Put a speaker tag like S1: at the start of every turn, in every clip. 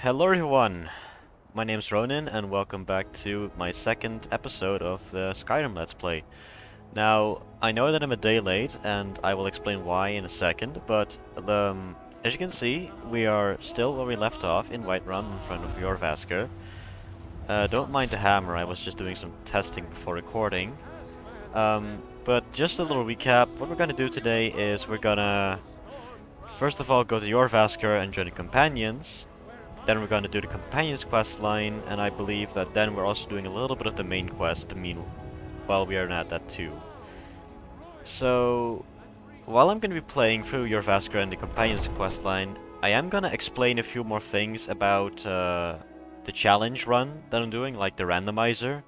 S1: Hello everyone, my name's Ronan and welcome back to my second episode of the Skyrim Let's Play. Now, I know that I'm a day late and I will explain why in a second, but as you can see, we are still where we left off in Whiterun in front of Jorrvaskr. Don't mind the hammer, I was just doing some testing before recording. But just a little recap, what we're gonna do today is we're gonna first of all go to Jorrvaskr and join the companions. Then we're going to do the companions quest line, and I believe that then we're also doing a little bit of the main quest while we are at that too. So, while I'm going to be playing through Jorrvaskr and the companions quest line, I am going to explain a few more things about the challenge run that I'm doing, like the randomizer,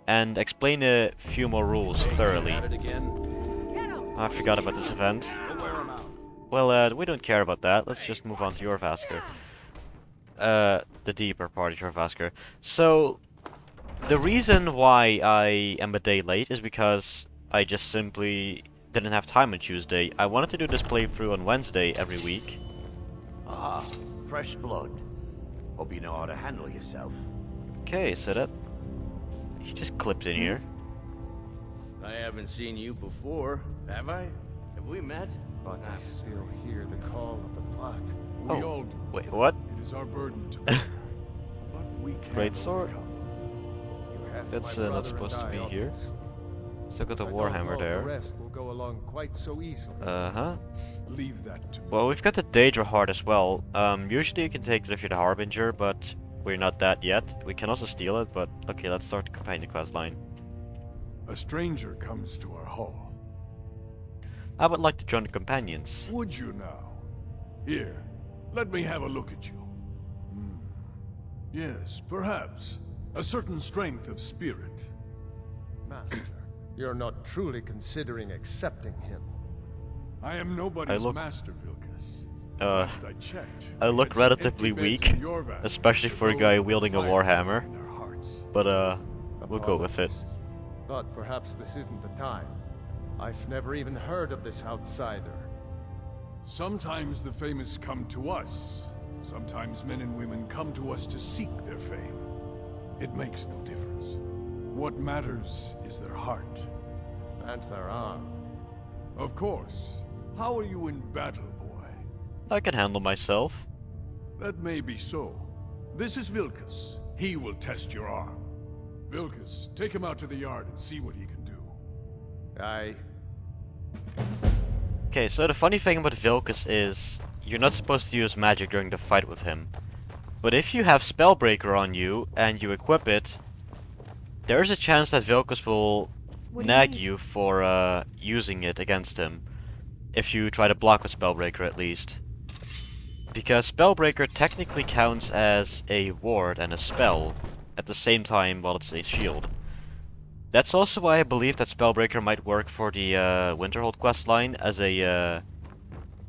S1: and explain a few more rules thoroughly. I forgot about this event. Well, we don't care about that. Let's just move on to Jorrvaskr. The deeper part of Jorrvaskr. So, the reason why I am a day late is because I just simply didn't have time on Tuesday. I wanted to do this playthrough on Wednesday every week.
S2: Ah, fresh blood. Hope you know how to handle yourself.
S1: Okay, so that... he just clipped in here.
S3: I haven't seen you before, have I? Have we met?
S4: But I still hear the call of the blood.
S1: We all do. Wait, what?
S4: It is our burden to bear. But we can
S1: Great sword.
S4: overcome. You have
S1: That's
S4: my
S1: not
S4: brother
S1: supposed to
S4: and
S1: be
S4: I on
S1: here.
S4: this.
S1: Still got the
S4: I don't
S1: Warhammer
S4: know
S1: there.
S4: The rest will go along quite so easily.
S1: Uh-huh.
S4: Leave that to me.
S1: Well, we've got the Daedra Heart as well. Usually you can take it if you're the Harbinger, but we're not that yet. We can also steal it, but okay, let's start the companion quest line.
S4: A stranger comes to our hall.
S1: I would like to join the companions.
S4: Would you now? Here, let me have a look at you. Yes, perhaps. A certain strength of spirit.
S5: Master, you're not truly considering accepting him.
S4: I am nobody's
S1: look-
S4: master, Vilkas.
S1: Uh,
S4: Last I checked,
S1: I
S4: we
S1: look
S4: had some
S1: relatively
S4: empty
S1: weak,
S4: beds in Jorrvaskr
S1: especially for a
S4: those
S1: guy
S4: with
S1: wielding a
S4: fire
S1: warhammer.
S4: in their hearts.
S1: But, we'll go with it.
S5: Apologies. But perhaps this isn't the time. I've never even heard of this outsider.
S4: Sometimes the famous come to us. Sometimes men and women come to us to seek their fame. It makes no difference. What matters is their heart.
S5: And their arm.
S4: Of course. How are you in battle, boy?
S1: I can handle myself.
S4: That may be so. This is Vilkas. He will test your arm. Vilkas, take him out to the yard and see what he can do.
S5: Aye.
S1: Okay, so the funny thing about Vilkas is you're not supposed to use magic during the fight with him. But if you have Spellbreaker on you and you equip it, there's a chance that Vilkas will nag you for using it against him. If you try to block with Spellbreaker at least. Because Spellbreaker technically counts as a ward and a spell at the same time while it's a shield. That's also why I believe that Spellbreaker might work for the Winterhold questline as a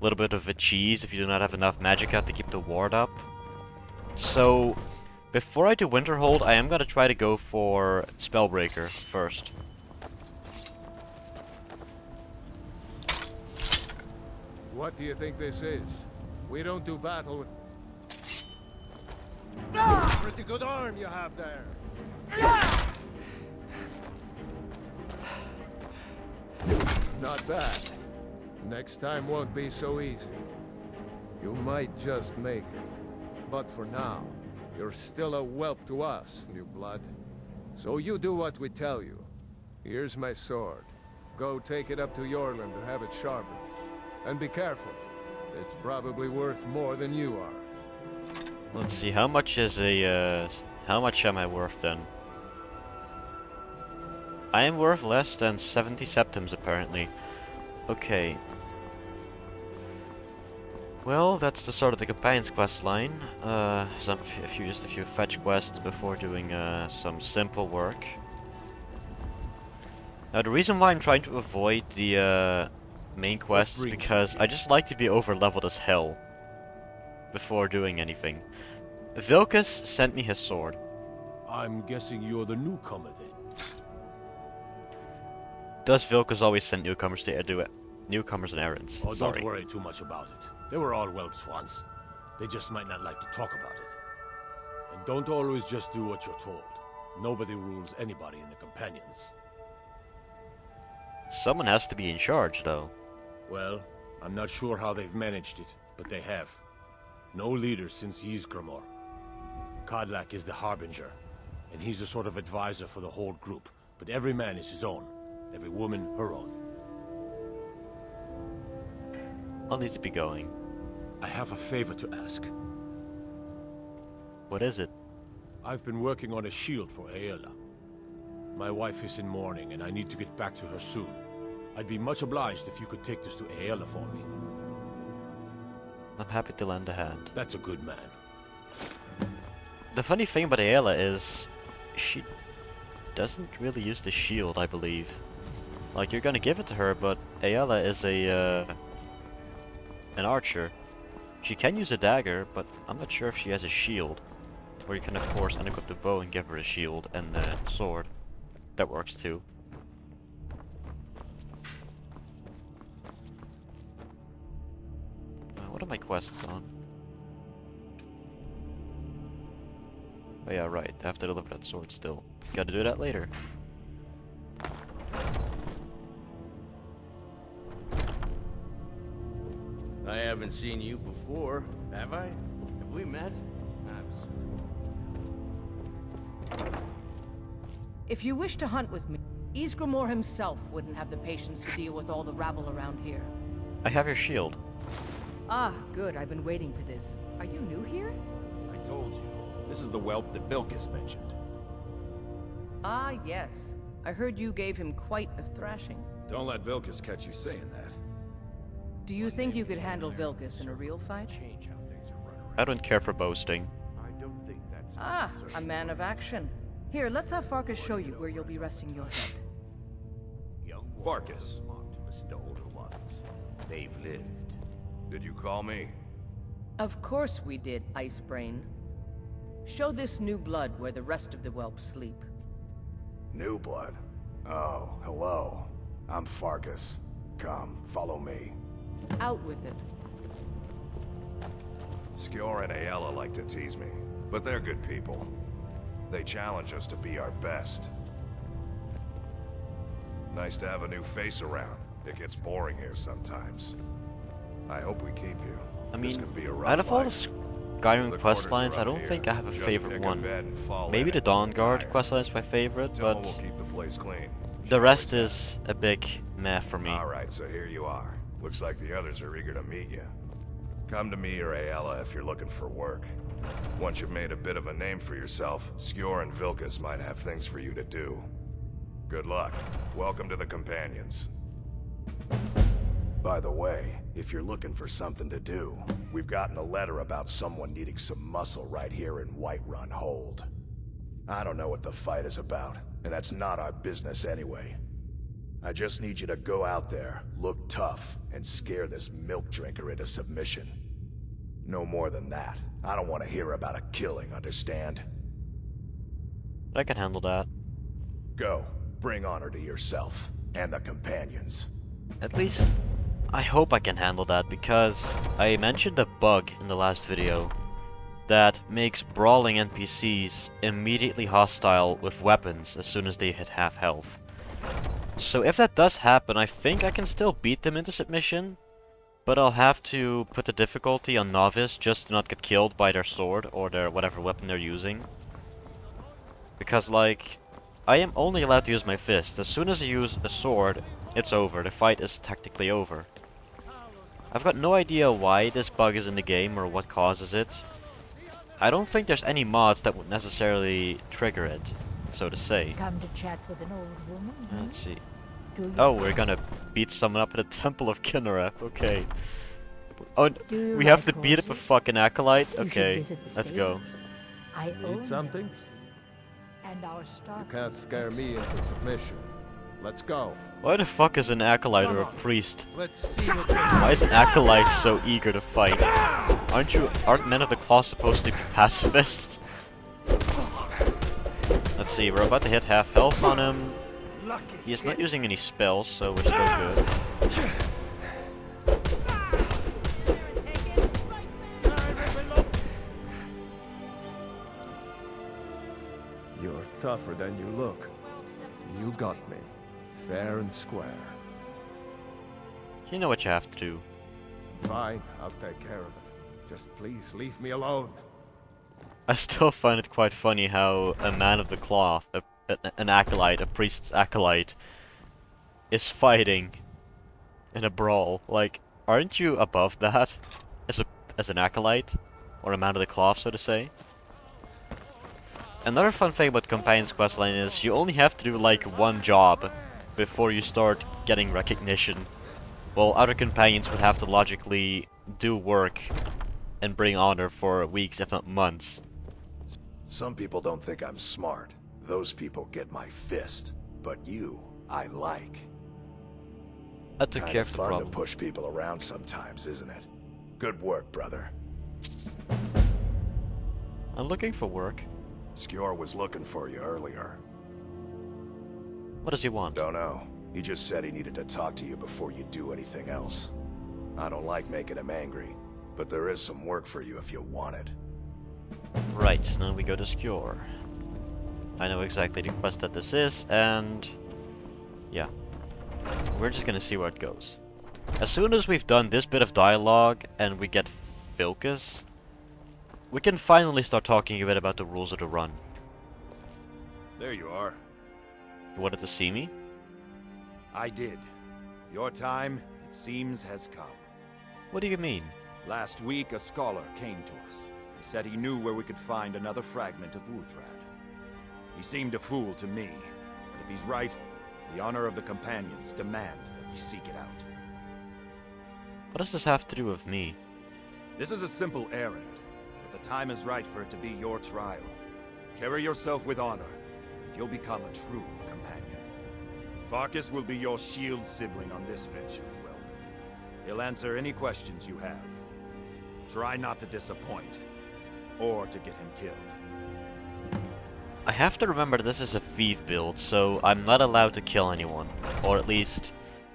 S1: little bit of a cheese if you do not have enough magicka to keep the ward up. So, before I do Winterhold, I am gonna try to go for Spellbreaker first.
S5: What do you think this is? We don't do battle with... Pretty good arm you have there. Not bad. Next time won't be so easy. You might just make it. But for now, you're still a whelp to us, new blood. So you do what we tell you. Here's my sword. Go take it up to Yorland to have it sharpened. And be careful. It's probably worth more than you are.
S1: Let's see, how much is how much am I worth then? I am worth less than 70 septims apparently. Okay. Well, that's the start of the companions quest line. Just a few fetch quests before doing some simple work. Now the reason why I'm trying to avoid the main quest is because I just like to be over-leveled as hell before doing anything. Vilkas sent me his sword.
S2: I'm guessing you're the newcomer then.
S1: Does Vilkas always send newcomers to do it? Newcomers and errands.
S2: Oh,
S1: Sorry.
S2: don't worry too much about it. They were all whelps once. They just might not like to talk about it.
S6: And don't always just do what you're told. Nobody rules anybody in the Companions.
S1: Someone has to be in charge, though.
S6: Well, I'm not sure how they've managed it, but they have. No leader since Ysgramor. Kodlak is the Harbinger, and he's a sort of advisor for the whole group. But every man is his own. Every woman her own.
S1: I'll need to be going.
S6: I have a favor to ask.
S1: What is it?
S6: I've been working on a shield for Aela. My wife is in mourning, and I need to get back to her soon. I'd be much obliged if you could take this to Aela for me.
S1: I'm happy to lend a hand.
S6: That's a good man.
S1: The funny thing about Aela is, she doesn't really use the shield, I believe. Like, you're gonna give it to her, but Aela is an archer. She can use a dagger, but I'm not sure if she has a shield. Or you can, of course, unequip the bow and give her a shield and a sword. That works too. What are my quests on? Oh yeah, right. I have to deliver that sword still. Gotta do that later.
S3: I haven't seen you before, have I? Have we met?
S7: If you wish to hunt with me, Ysgramor himself wouldn't have the patience to deal with all the rabble around here.
S1: I have your shield.
S7: Ah, good. I've been waiting for this. Are you new here?
S8: I told you. This is the whelp that Vilkas mentioned.
S7: Ah, yes. I heard you gave him quite a thrashing.
S8: Don't let Vilkas catch you saying that.
S7: Do you think you could handle Vilkas in a real fight?
S1: I don't care for boasting.
S7: Ah, a man of action. Here, let's have Farkas show you where you'll be resting your head.
S8: Farkas.
S2: The older ones. They've lived.
S8: Did you call me?
S7: Of course we did, Icebrain. Show this new blood where the rest of the whelps sleep.
S9: New blood? Oh, hello. I'm Farkas. Come, follow me.
S7: Out with it.
S9: Skjor and Aela like to tease me, but they're good people. They challenge us to be our best. Nice to have a new face around. It gets boring here sometimes. I hope we keep you.
S1: I
S9: This
S1: mean,
S9: can be a rough
S1: out of all the
S9: life.
S1: Skyrim
S9: The
S1: quest
S9: quarters
S1: lines,
S9: are
S1: I
S9: up
S1: don't
S9: here.
S1: think I have a
S9: Just
S1: favorite
S9: pick a
S1: one.
S9: bed and fall
S1: Maybe
S9: in
S1: the
S9: it
S1: Dawn
S9: when
S1: Guard
S9: tired.
S1: quest line is my favorite,
S9: Dylan
S1: but
S9: will keep the place clean.
S1: the rest is a big meh for me.
S9: Alright, so here you are. Looks like the others are eager to meet you. Come to me or Aela if you're looking for work. Once you've made a bit of a name for yourself, Skjor and Vilkas might have things for you to do. Good luck. Welcome to the Companions. By the way, if you're looking for something to do, we've gotten a letter about someone needing some muscle right here in Whiterun Hold. I don't know what the fight is about, and that's not our business anyway. I just need you to go out there, look tough, and scare this milk drinker into submission. No more than that. I don't want to hear about a killing, understand?
S1: I can handle that.
S9: Go. Bring honor to yourself, and the Companions.
S1: At least, I hope I can handle that, because I mentioned a bug in the last video that makes brawling NPCs immediately hostile with weapons as soon as they hit half health. So if that does happen, I think I can still beat them into submission, but I'll have to put the difficulty on Novice just to not get killed by their sword or their whatever weapon they're using. Because, like, I am only allowed to use my fist. As soon as I use a sword, it's over. The fight is technically over. I've got no idea why this bug is in the game or what causes it. I don't think there's any mods that would necessarily trigger it, so to say.
S10: Come to chat with an old woman? Hmm?
S1: Let's see.
S10: Do you
S1: Oh, we're gonna beat someone up at the Temple of Kinnereth. Okay. Oh,
S10: Do you
S1: we have
S10: like
S1: to beat up a
S10: horses?
S1: fucking acolyte?
S10: You should
S1: Okay,
S10: visit the
S1: let's go.
S10: stables. I
S5: Need
S10: own
S5: something?
S10: those. And our stock.
S5: You can't scare me into submission. Let's go.
S1: Why the fuck is an acolyte or a priest?
S5: Let's see what they
S1: Why is an acolyte so eager to fight? Aren't men of the claw supposed to be pacifists? Let's see, we're about to hit half health on him. He's not using any spells, so we're still good.
S5: You're tougher than you look. You got me. Fair and square.
S1: You know what you have to do.
S5: Fine, I'll take care of it. Just please leave me alone.
S1: I still find it quite funny how a man of the cloth, an acolyte, a priest's acolyte, is fighting in a brawl. Like, aren't you above that as an acolyte? Or a man of the cloth, so to say? Another fun thing about Companion's questline is you only have to do like one job before you start getting recognition. While other companions would have to logically do work and bring honor for weeks, if not months.
S9: Some people don't think I'm smart. Those people get my fist. But you, I like.
S1: I took care of the
S9: fun
S1: problem.
S9: to push people around sometimes, isn't it? Good work, brother.
S1: I'm looking for work.
S9: Skjor was looking for you earlier.
S1: What does he want?
S9: Don't know. He just said he needed to talk to you before you do anything else. I don't like making him angry, but there is some work for you if you want it.
S1: Right, now we go to Skjor. I know exactly the quest that this is, and yeah. We're just gonna see where it goes. As soon as we've done this bit of dialogue and we get Vilkas, we can finally start talking a bit about the rules of the run.
S8: There you are.
S1: You wanted to see me?
S8: I did. Your time, it seems, has come.
S1: What do you mean?
S8: Last week, a scholar came to us. He said he knew where we could find another fragment of Wuthrad. He seemed a fool to me, but if he's right, the honor of the companions demand that we seek it out.
S1: What does this have to do with me?
S8: This is a simple errand, but the time is right for it to be your trial. Carry yourself with honor, and you'll become a true companion. Farkas will be your shield sibling on this venture, Whelp. He'll answer any questions you have. Try not to disappoint, or to get him killed.
S1: I have to remember this is a thief build, so I'm not allowed to kill anyone. Or at least,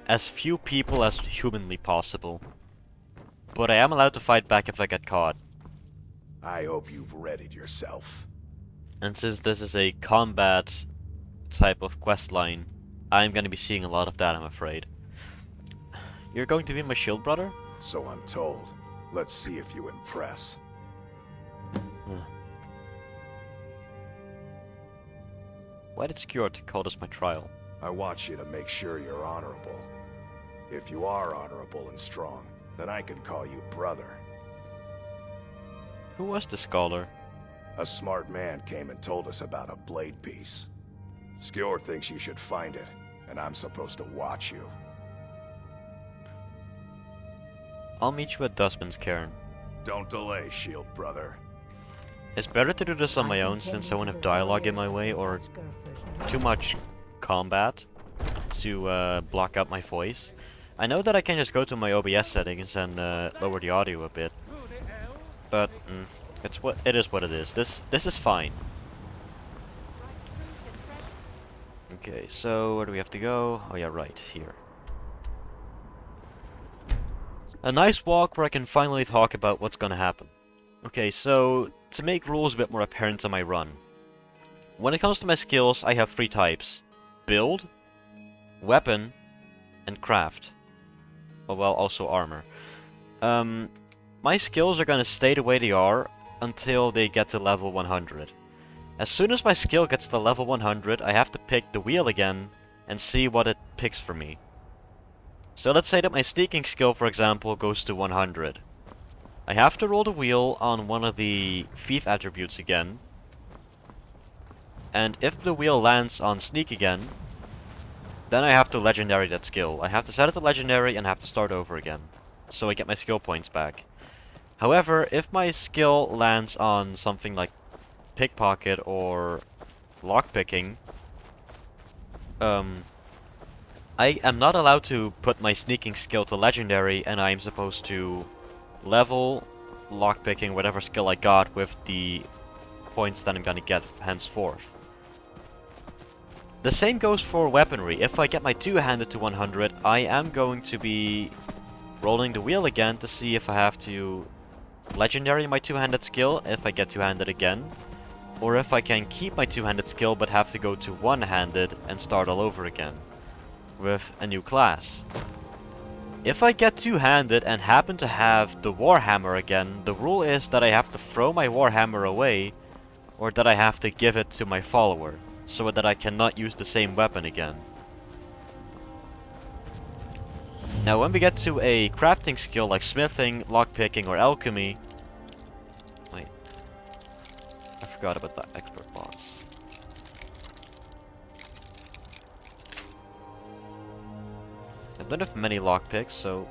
S1: as few people as humanly possible. But I am allowed to fight back if I get caught.
S9: I hope you've readied yourself.
S1: And since this is a combat type of questline, I'm gonna be seeing a lot of that, I'm afraid. You're going to be my shield brother?
S9: So I'm told. Let's see if you impress.
S1: Why did Skjor call this my trial?
S9: I want you to make sure you're honorable. If you are honorable and strong, then I can call you brother.
S1: Who was the scholar?
S9: A smart man came and told us about a blade piece. Skjor thinks you should find it, and I'm supposed to watch you.
S1: I'll meet you at Dustman's Cairn.
S9: Don't delay, shield brother.
S1: It's better to do this on my own since I won't have dialogue in my way or too much combat to block out my voice. I know that I can just go to my OBS settings and lower the audio a bit, but it is what it is. This is fine. Okay, so where do we have to go? Oh yeah, right here. A nice walk where I can finally talk about what's gonna happen. Okay, so to make rules a bit more apparent on my run. When it comes to my skills, I have 3 types. Build, weapon, and craft. Oh, well, also armor. My skills are gonna stay the way they are until they get to level 100. As soon as my skill gets to level 100, I have to pick the wheel again and see what it picks for me. So let's say that my sneaking skill, for example, goes to 100. I have to roll the wheel on one of the thief attributes again. And if the wheel lands on sneak again, then I have to legendary that skill. I have to set it to legendary and have to start over again. So I get my skill points back. However, if my skill lands on something like pickpocket or lockpicking, I am not allowed to put my sneaking skill to legendary, and I am supposed to level lockpicking, whatever skill I got, with the points that I'm gonna get henceforth. The same goes for weaponry. If I get my two-handed to 100, I am going to be rolling the wheel again to see if I have to legendary my two-handed skill, if I get two-handed again, or if I can keep my two-handed skill but have to go to one-handed and start all over again with a new class. If I get two-handed and happen to have the Warhammer again, the rule is that I have to throw my Warhammer away or that I have to give it to my follower, so that I cannot use the same weapon again. Now when we get to a crafting skill like smithing, lockpicking, or alchemy... Wait. I forgot about that expert boss. I don't have many lockpicks, so...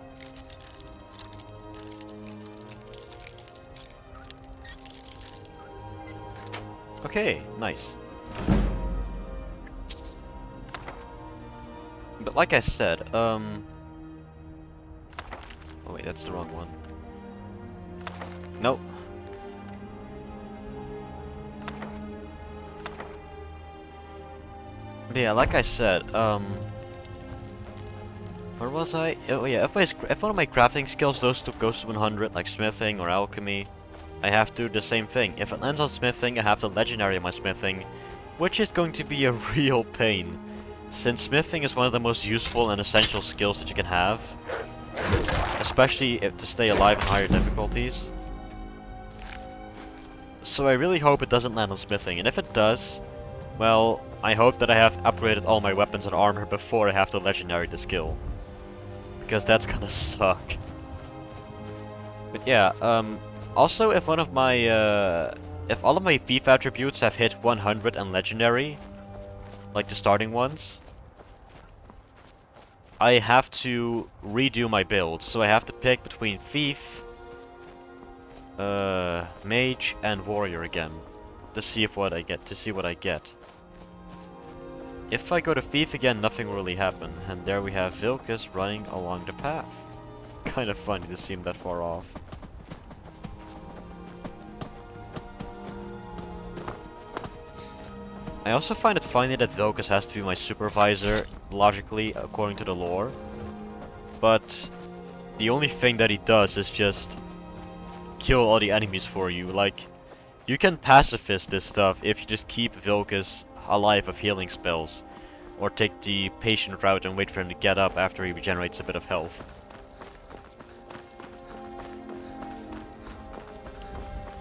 S1: Okay, nice. But like I said, oh wait, that's the wrong one. Nope. But yeah, like I said, where was I? Oh yeah, if one of my crafting skills goes to 100, like smithing or alchemy, I have to do the same thing. If it lands on smithing, I have the legendary on my smithing, which is going to be a real pain, since smithing is one of the most useful and essential skills that you can have, especially to stay alive in higher difficulties. So I really hope it doesn't land on smithing, and if it does, well, I hope that I have upgraded all my weapons and armor before I have to legendary the skill, because that's gonna suck. But yeah, also if one of my, if all of my thief attributes have hit 100 and legendary, like the starting ones, I have to redo my build. So I have to pick between thief, mage, and warrior again, to see what I get. If I go to thief again, nothing will really happen, and there we have Vilcus running along the path. Kind of funny to see him that far off. I also find it funny that Vilcus has to be my supervisor, logically, according to the lore. But the only thing that he does is just kill all the enemies for you. Like, you can pacifist this stuff if you just keep Vilcus alive of healing spells, or take the patient route and wait for him to get up after he regenerates a bit of health.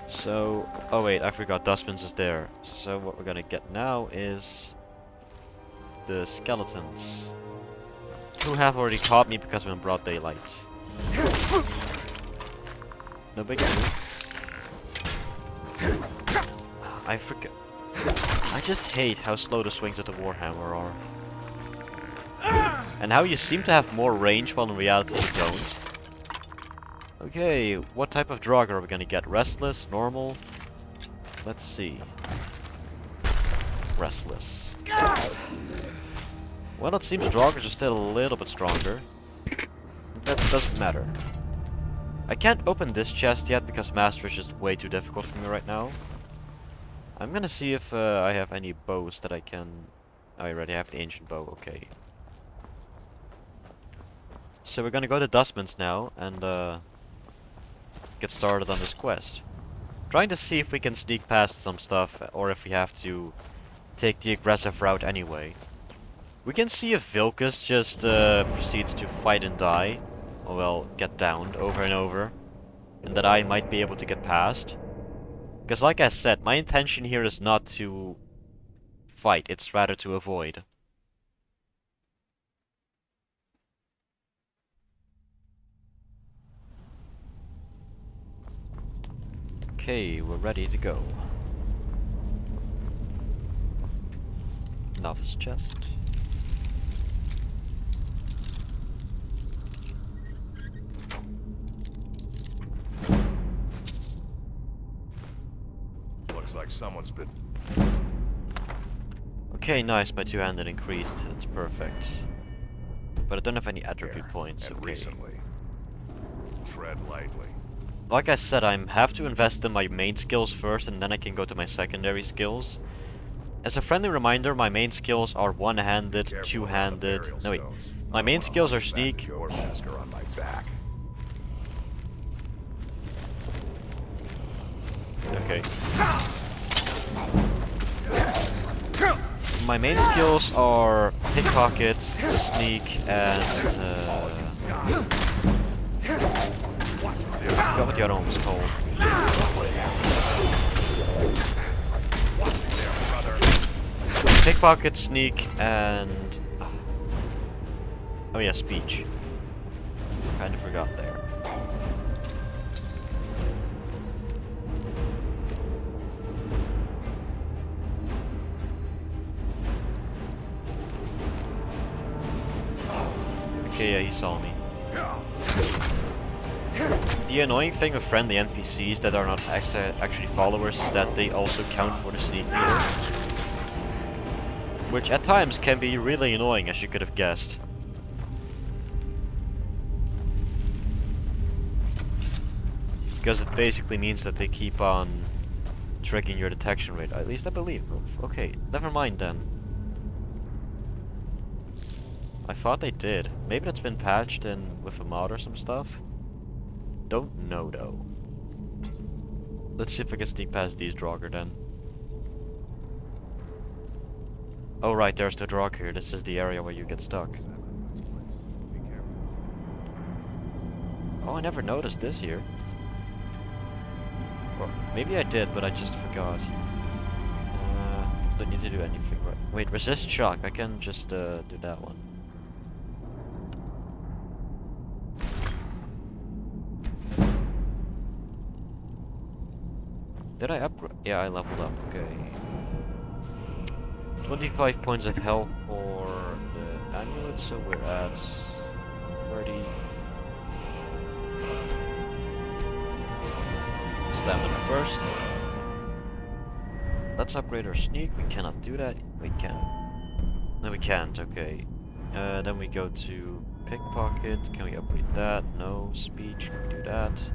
S1: So, oh wait, I forgot Dustbins is there. So what we're gonna get now is the skeletons, who have already caught me because I'm in broad daylight. No big deal. I forget. I just hate how slow the swings of the Warhammer are. And how you seem to have more range while in reality you don't. Okay, what type of Draugr are we gonna get? Restless? Normal? Let's see. Restless. Well, it seems Draugrs are still a little bit stronger. That doesn't matter. I can't open this chest yet because Master is just way too difficult for me right now. I'm gonna see if I have any bows that I can... I already have the ancient bow, okay. So we're gonna go to Dustbins now and get started on this quest. Trying to see if we can sneak past some stuff or if we have to take the aggressive route anyway. We can see if Vilcus just proceeds to fight and die, or well, get downed over and over, and that I might be able to get past. Because like I said, my intention here is not to fight, it's rather to avoid. Okay, we're ready to go. Novice chest.
S9: Looks like someone's been...
S1: Okay, nice, my two-handed increased, that's perfect. But I don't have any attribute points,
S9: and
S1: okay.
S9: recently. Tread lightly.
S1: Like I said, I have to invest in my main skills first, and then I can go to my secondary skills. As a friendly reminder, my main skills are one-handed, two-handed... No wait, my main skills are sneak...
S9: Your masker on my back.
S1: Okay. my main skills are pickpocket, sneak, and I forgot what the other one was called. Pickpocket, sneak, and oh yeah, speech. Kinda forgot there. Okay, yeah, he saw me. The annoying thing with friendly NPCs that are not actually followers is that they also count for the sneak meter. Which at times can be really annoying, as you could have guessed. Because it basically means that they keep on tracking your detection rate. At least I believe. Okay, never mind then. I thought they did. Maybe that's been patched in with a mod or some stuff. Don't know though. Let's see if I can sneak past these Draugr then. Oh right, there's the Draugr here. This is the area where you get stuck. Oh, I never noticed this here. Well, maybe I did, but I just forgot. Don't need to do anything right. Wait, resist shock. I can just do that one. Did I upgrade? Yeah, I leveled up. Okay. 25 points of health for the amulet, so we're at 30. Stamina first. Let's upgrade our sneak. We cannot do that. We can. No, we can't. Okay. Then we go to pickpocket. Can we upgrade that? No. Speech. Can we do that?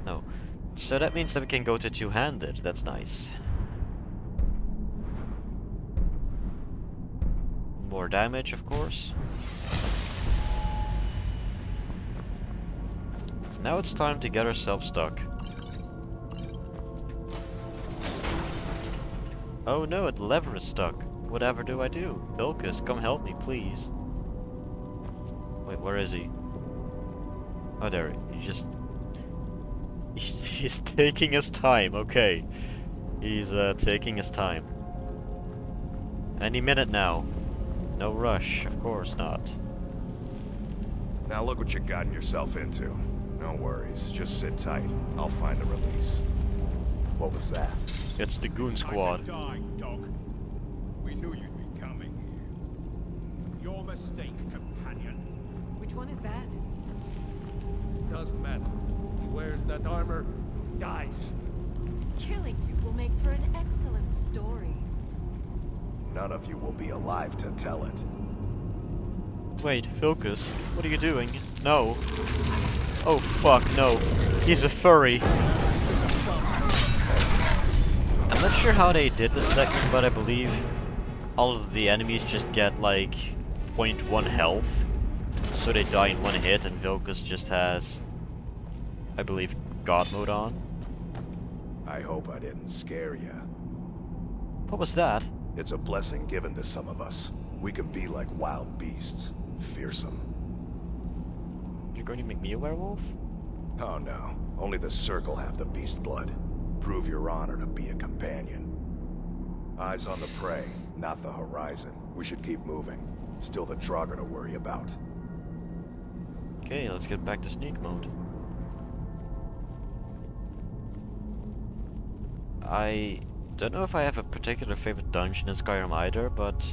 S1: No. So that means that we can go to two-handed. That's nice. More damage, of course. Now it's time to get ourselves stuck. Oh no, the lever is stuck. Whatever do I do? Vilcus, come help me, please. Wait, where is he? Oh, there. He just... He's taking his time, okay. He's taking his time. Any minute now. No rush, of course not.
S9: Now look what you've gotten yourself into. No worries, just sit tight. I'll find a release. What was that?
S1: It's the goon squad.
S11: Dying, dog. We knew you'd be coming here. Your mistake, companion.
S7: Which one is that?
S5: Doesn't matter. He wears that armor, dies.
S12: Killing you will make for an excellent story.
S9: None of you will be alive to tell it.
S1: Wait, Vilcus, what are you doing? No. Oh fuck, no. He's a furry. I'm not sure how they did this segment, but I believe all of the enemies just get like 0.1 health. So they die in one hit, and Vilcus just has, I believe, God mode on.
S9: I hope I didn't scare you.
S1: What was that?
S9: It's a blessing given to some of us. We can be like wild beasts. Fearsome.
S1: You're going to make me a werewolf?
S9: Oh no. Only the Circle have the beast blood. Prove your honor to be a companion. Eyes on the prey, not the horizon. We should keep moving. Still the Draugr to worry about.
S1: Okay, let's get back to sneak mode. I don't know if I have a particular favorite dungeon in Skyrim either, but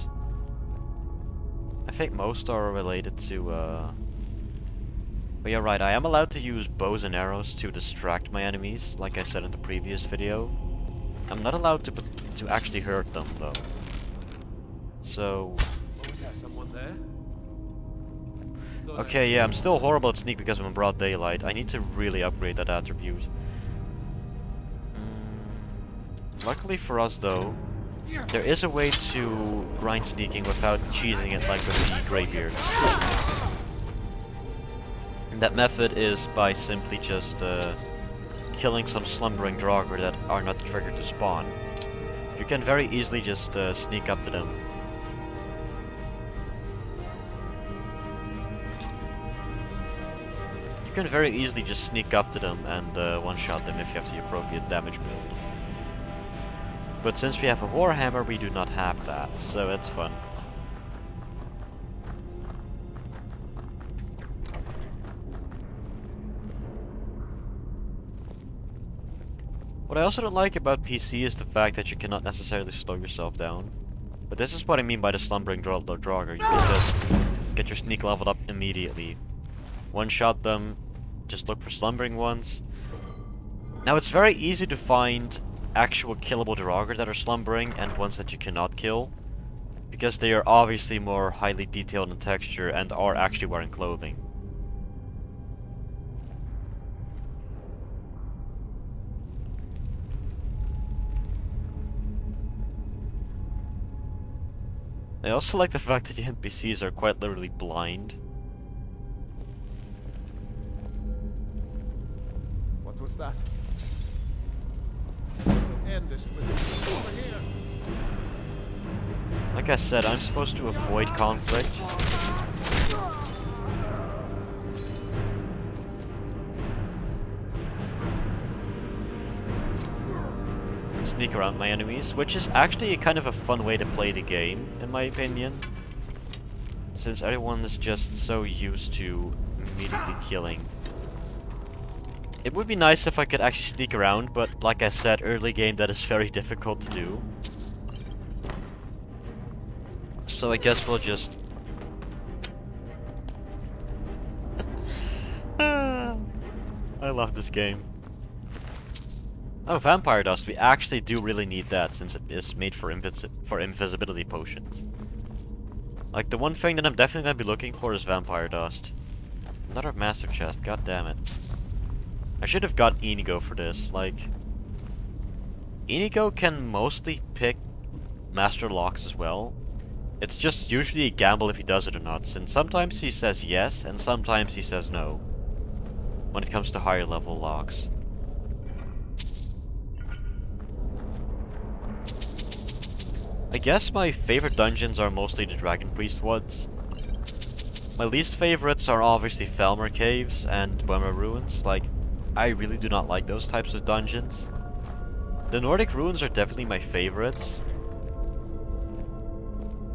S1: I think most are related to, But yeah, right, I am allowed to use bows and arrows to distract my enemies, like I said in the previous video. I'm not allowed to actually hurt them, though. So...
S5: Was that someone there?
S1: Okay, yeah, I'm still horrible at sneak because I'm in broad daylight. I need to really upgrade that attribute. Luckily for us, though, there is a way to grind sneaking without cheesing it like with the Greybeards. And that method is by simply just killing some slumbering Draugr that are not triggered to spawn. You can very easily just sneak up to them. You can very easily just sneak up to them and one-shot them if you have the appropriate damage build. But since we have a Warhammer, we do not have that, so it's fun. What I also don't like about PC is the fact that you cannot necessarily slow yourself down. But this is what I mean by the slumbering Draugr. You can just get your sneak leveled up immediately. One-shot them, just look for slumbering ones. Now it's very easy to find actual killable Draugr that are slumbering and ones that you cannot kill, because they are obviously more highly detailed in texture and are actually wearing clothing. I also like the fact that the NPCs are quite literally blind.
S5: What was that? End this with over here.
S1: Like I said, I'm supposed to avoid conflict. Sneak around my enemies, which is actually kind of a fun way to play the game, in my opinion. Since everyone is just so used to immediately killing. It would be nice if I could actually sneak around, but like I said, early game that is very difficult to do. So I guess we'll just... I love this game. Oh, vampire dust. We actually do really need that since it is made for invisibility potions. Like, the one thing that I'm definitely gonna be looking for is vampire dust. Another master chest, god damn it. I should have got Inigo for this, like... Inigo can mostly pick master locks as well. It's just usually a gamble if he does it or not, since sometimes he says yes, and sometimes he says no. When it comes to higher level locks. I guess my favorite dungeons are mostly the Dragon Priest ones. My least favorites are obviously Felmer Caves and Dwemer Ruins. Like, I really do not like those types of dungeons. The Nordic Ruins are definitely my favorites.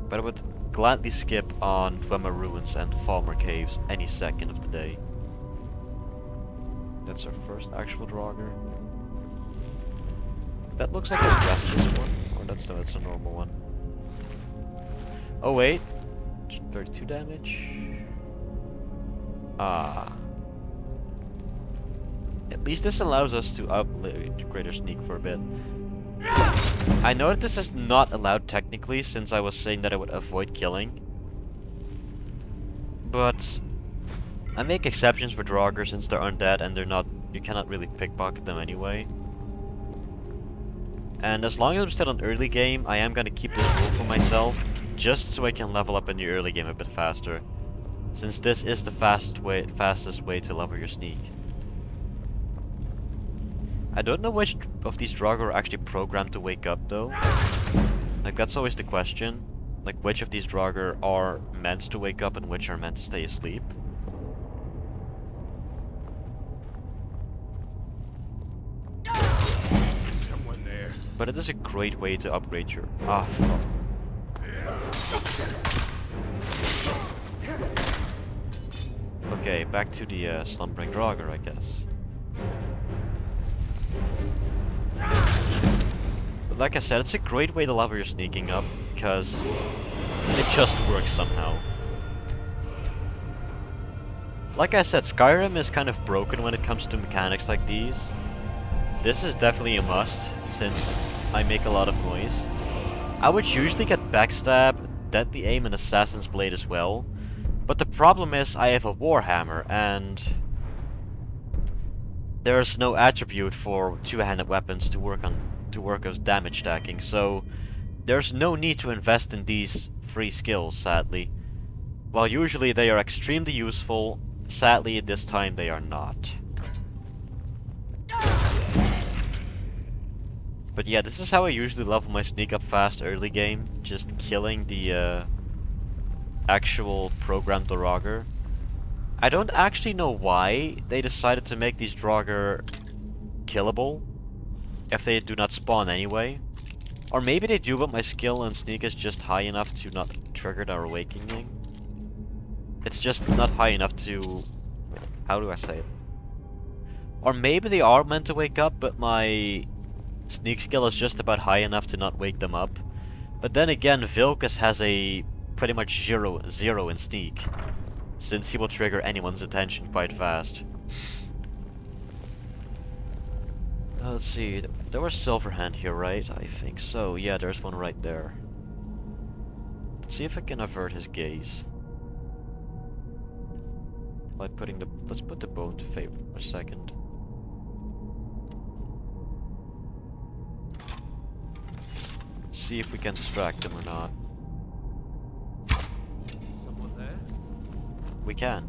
S1: But I would gladly skip on Dwemer Ruins and Falmer Caves any second of the day. That's our first actual Draugr. That looks like a restless one. Or that's a normal one. Oh wait. 32 damage. Ah. At least this allows us to upgrade greater sneak for a bit. I know that this is not allowed technically, since I was saying that I would avoid killing. But I make exceptions for Draugr since they're undead and they're not, you cannot really pickpocket them anyway. And as long as I'm still in early game, I am gonna keep this rule for myself, just so I can level up in the early game a bit faster. Since this is the fastest way to level your sneak. I don't know which of these Draugr are actually programmed to wake up though. Like, that's always the question. Like, which of these Draugr are meant to wake up and which are meant to stay asleep.
S11: Someone there.
S1: But it is a great way to upgrade your... Ah, fuck. Okay, back to the slumbering Draugr, I guess. But like I said, it's a great way to level your sneaking up, because it just works somehow. Like I said, Skyrim is kind of broken when it comes to mechanics like these. This is definitely a must, since I make a lot of noise. I would usually get Backstab, Deadly Aim, and Assassin's Blade as well. But the problem is I have a Warhammer, and there's no attribute for two-handed weapons to work as damage stacking, so there's no need to invest in these free skills, sadly. While usually they are extremely useful, sadly at this time they are not. But yeah, this is how I usually level my sneak up fast early game. Just killing the actual programmed Draugr. I don't actually know why they decided to make these Draugr killable if they do not spawn anyway. Or maybe they do, but my skill and sneak is just high enough to not trigger their awakening. It's just not high enough to... How do I say it? Or maybe they are meant to wake up, but my sneak skill is just about high enough to not wake them up. But then again, Vilcus has a pretty much zero in sneak, since he will trigger anyone's attention quite fast. Let's see, there was Silverhand here, right? I think so. Yeah, there's one right there. Let's see if I can avert his gaze. By putting the... Let's put the bow into favor for a second. See if we can distract him or not.
S5: Someone there?
S1: We can.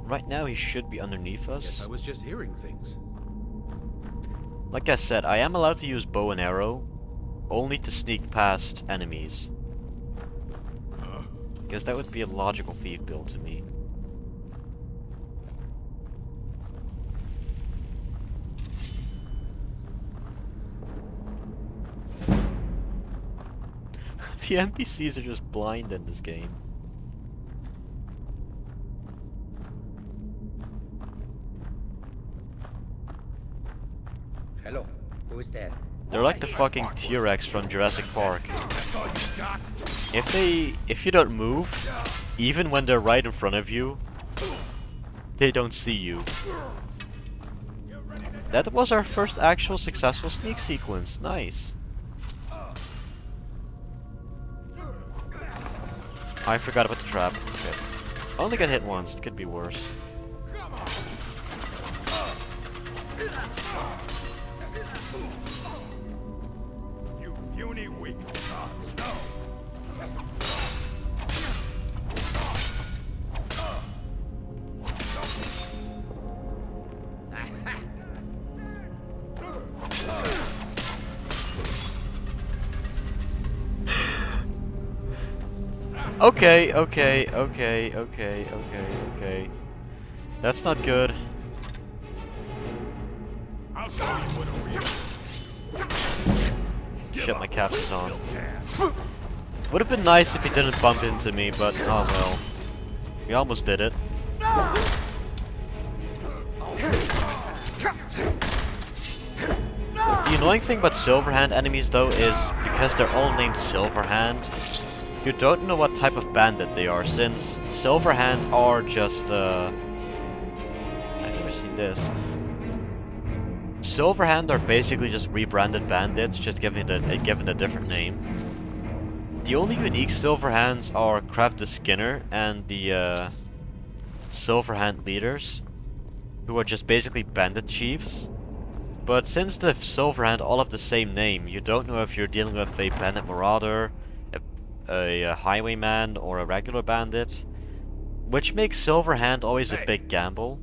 S1: Right now he should be underneath us.
S11: Guess I was just hearing things.
S1: Like I said, I am allowed to use bow and arrow, only to sneak past enemies. Because that would be a logical thief build to me. The NPCs are just blind in this game.
S13: Hello, who is there?
S1: They're like the fucking T-Rex from Jurassic Park. If you don't move, even when they're right in front of you, they don't see you. That was our first actual successful sneak sequence. Nice. I forgot about the trap. Okay. I only got hit once. It could be worse.
S11: You puny weak gods, no!
S1: Okay. That's not good.
S11: I'll show you what a real...
S1: Shit, my caps is on. Would have been nice if he didn't bump into me, but oh well. We almost did it. The annoying thing about Silverhand enemies though is because they're all named Silverhand, you don't know what type of bandit they are, since Silverhand are just I've never seen this. Silverhand are basically just rebranded bandits, just given a different name. The only unique Silverhands are Kraft the Skinner and the Silverhand leaders, who are just basically bandit chiefs. But since the Silverhand all have the same name, you don't know if you're dealing with a bandit marauder, a highwayman, or a regular bandit, which makes Silverhand always a big gamble.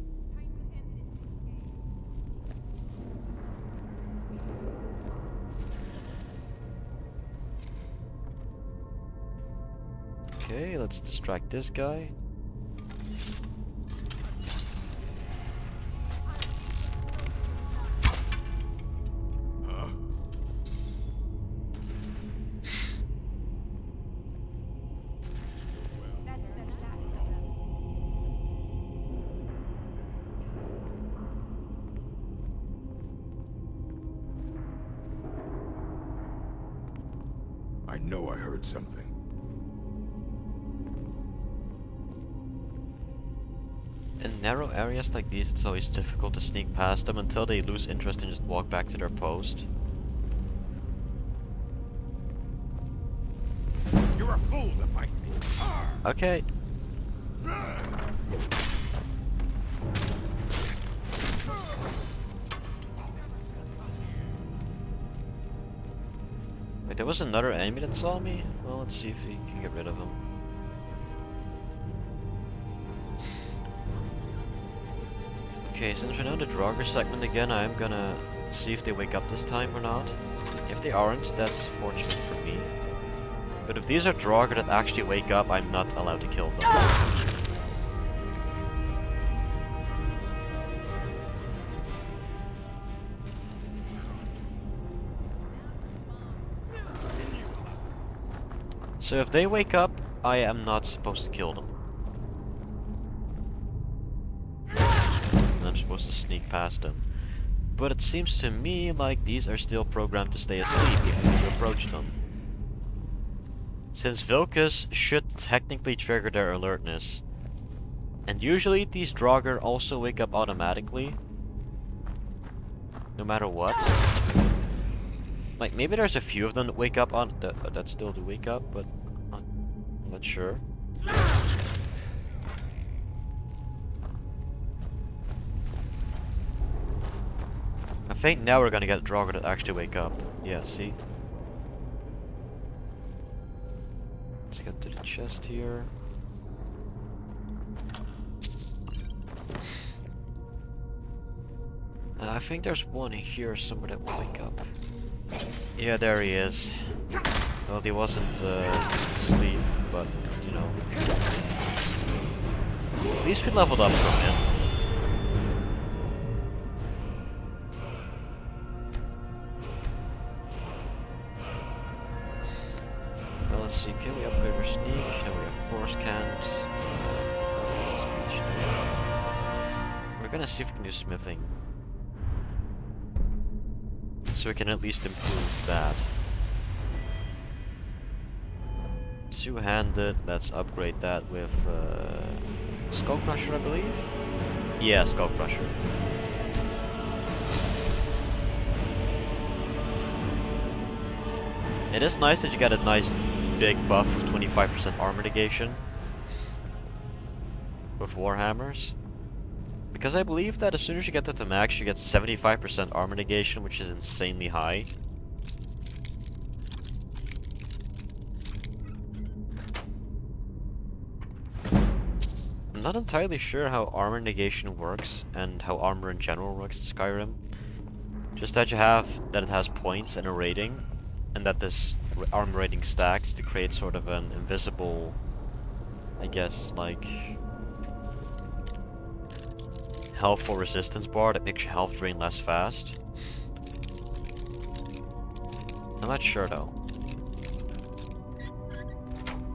S1: Okay, let's distract this guy.
S11: I know I heard something.
S1: In narrow areas like these, it's always difficult to sneak past them until they lose interest and just walk back to their post.
S11: You're a fool to fight me.
S1: Okay. Wait, there was another enemy that saw me? Well, let's see if we can get rid of him. Okay, since we know the Draugr segment again, I'm gonna see if they wake up this time or not. If they aren't, that's fortunate for me. But if these are Draugr that actually wake up, I'm not allowed to kill them. So if they wake up, I am not supposed to kill them. And I'm supposed to sneak past them. But it seems to me like these are still programmed to stay asleep even if you approach them. Since Vilcus should technically trigger their alertness. And usually these Draugr also wake up automatically. No matter what. Like, maybe there's a few of them that wake up on that still do wake up, but I'm not sure. I think now we're gonna get a Draugr that actually wake up. Yeah, see? Let's get to the chest here. I think there's one here somewhere that will wake up. Yeah, there he is. Well, he wasn't asleep, but, you know. At least we leveled up from him. Well, let's see, can we upgrade our sneak? No, we of course can't. We're gonna see if we can do smithing. So we can at least improve that. Two-handed, let's upgrade that with Skull Crusher, I believe? Yeah, Skull Crusher. It is nice that you get a nice big buff of 25% armor negation with Warhammers. Because I believe that as soon as you get that to max, you get 75% armor negation, which is insanely high. I'm not entirely sure how armor negation works, and how armor in general works in Skyrim. Just that it has points and a rating, and that this armor rating stacks to create sort of an invisible, I guess, like, health or resistance bar that makes your health drain less fast. I'm not sure though.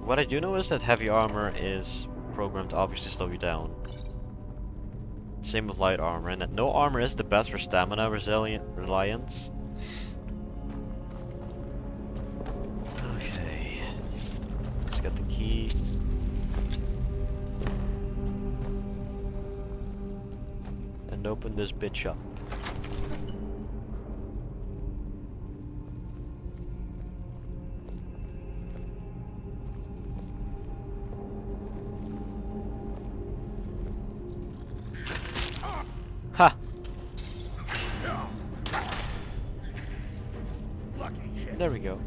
S1: What I do know is that heavy armor is programmed to obviously slow you down. Same with light armor, and that no armor is the best for stamina reliance. Okay. Let's get the key. And open this bitch up. Ha! There we go.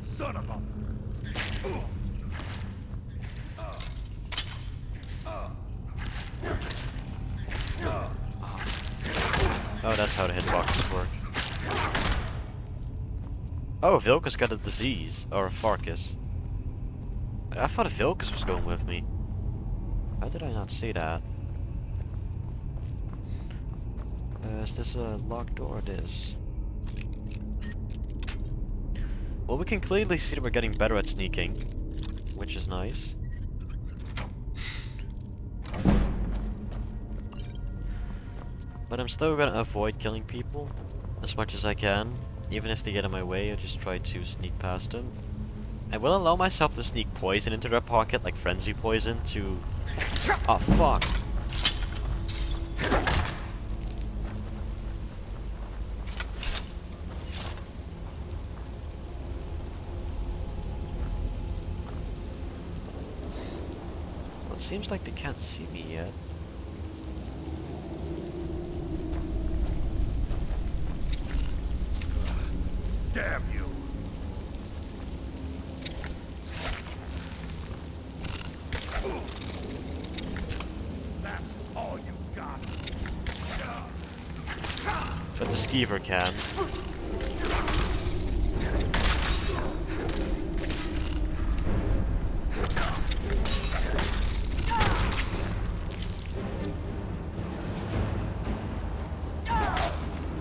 S11: Son of a...
S1: Oh, that's how the hitboxes work. Oh, Vilcus got a disease. Or a Farkas. I thought Vilcus was going with me. How did I not see that? Is this a locked door? It is. Well, we can clearly see that we're getting better at sneaking, which is nice. But I'm still gonna avoid killing people as much as I can. Even if they get in my way, I just try to sneak past them. I will allow myself to sneak poison into their pocket, like frenzy poison, to... Oh, fuck. Well, it seems like they can't see me yet.
S11: Damn you! That's all you got.
S1: But the skeever can.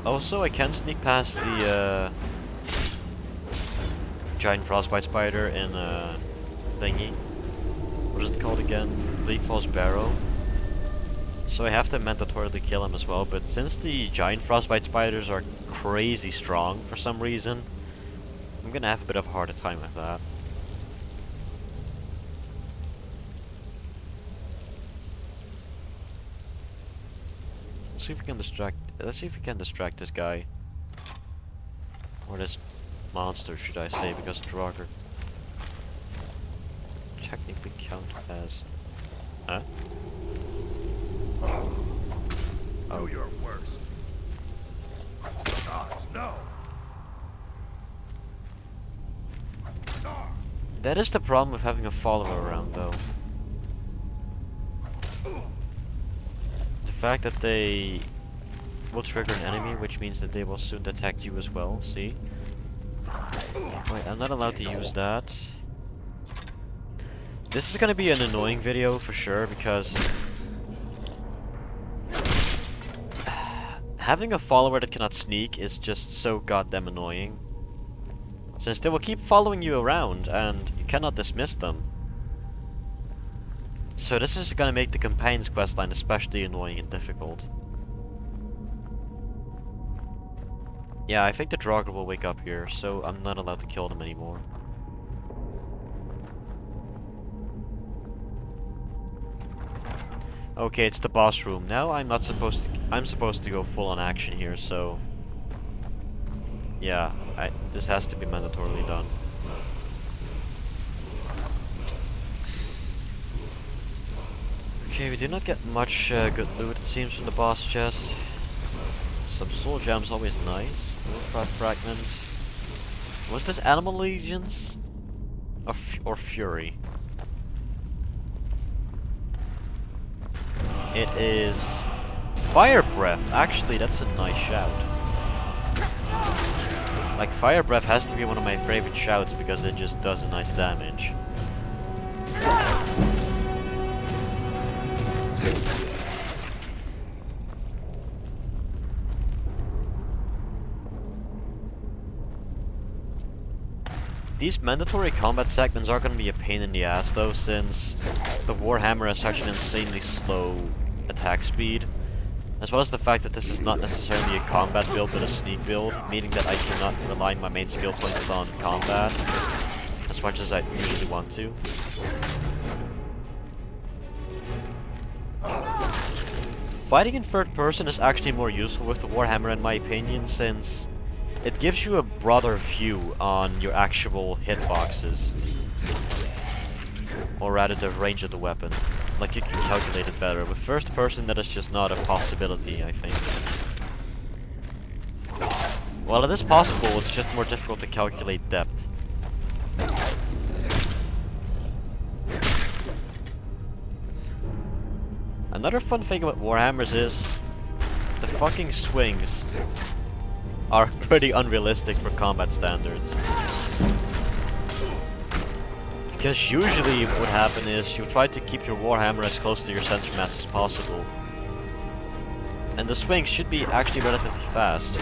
S1: Also, I can sneak past the giant frostbite spider in thingy. What is it called again? Bleak Falls Barrow. So I have to mandatorily kill him as well, but since the giant frostbite spiders are crazy strong for some reason, I'm gonna have a bit of a harder time with that. Let's see if we can distract. Let's see if we can distract this guy, or this monster, should I say? Because Draugr technically count as. Huh?
S11: Oh, you're worst. Gods, no.
S1: That is the problem with having a follower around, though. The fact that they will trigger an enemy, which means that they will soon detect you as well, see? Wait, I'm not allowed to use that. This is gonna be an annoying video for sure, because having a follower that cannot sneak is just so goddamn annoying. Since they will keep following you around, and you cannot dismiss them. So this is gonna make the companion's questline especially annoying and difficult. Yeah, I think the Draugr will wake up here, so I'm not allowed to kill them anymore. Okay, it's the boss room. Now I'm supposed to go full on action here, so yeah, this has to be mandatorily done. Okay, we did not get much good loot, it seems, from the boss chest. Some soul gems, always nice. Warcraft fragment. Was this Animal Legions? Or Fury? It is Fire Breath. Actually, that's a nice shout. Like, Fire Breath has to be one of my favorite shouts because it just does a nice damage. These mandatory combat segments are going to be a pain in the ass though, since the Warhammer has such an insanely slow attack speed, as well as the fact that this is not necessarily a combat build but a sneak build, meaning that I cannot rely my main skill points on combat as much as I usually want to. Fighting in third person is actually more useful with the Warhammer in my opinion, since it gives you a broader view on your actual hitboxes. Or rather the range of the weapon. Like, you can calculate it better. With first person, that is just not a possibility, I think. Well, it is possible, it's just more difficult to calculate depth. Another fun thing about Warhammers is the fucking swings are pretty unrealistic for combat standards. Because usually what would happen is you try to keep your Warhammer as close to your center mass as possible. And the swings should be actually relatively fast.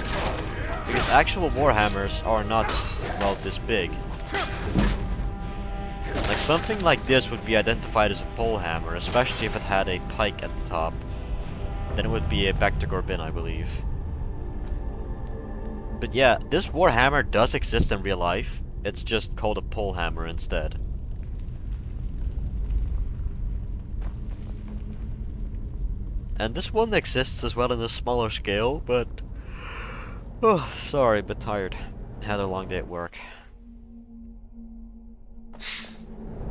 S1: Because actual Warhammers are not, well, this big. Like, something like this would be identified as a pole hammer, especially if it had a pike at the top. Then it would be a Bactagor bin, I believe. But yeah, this Warhammer does exist in real life. It's just called a pole hammer instead. And this one exists as well in a smaller scale, but... Oh, sorry, but tired. Had a long day at work.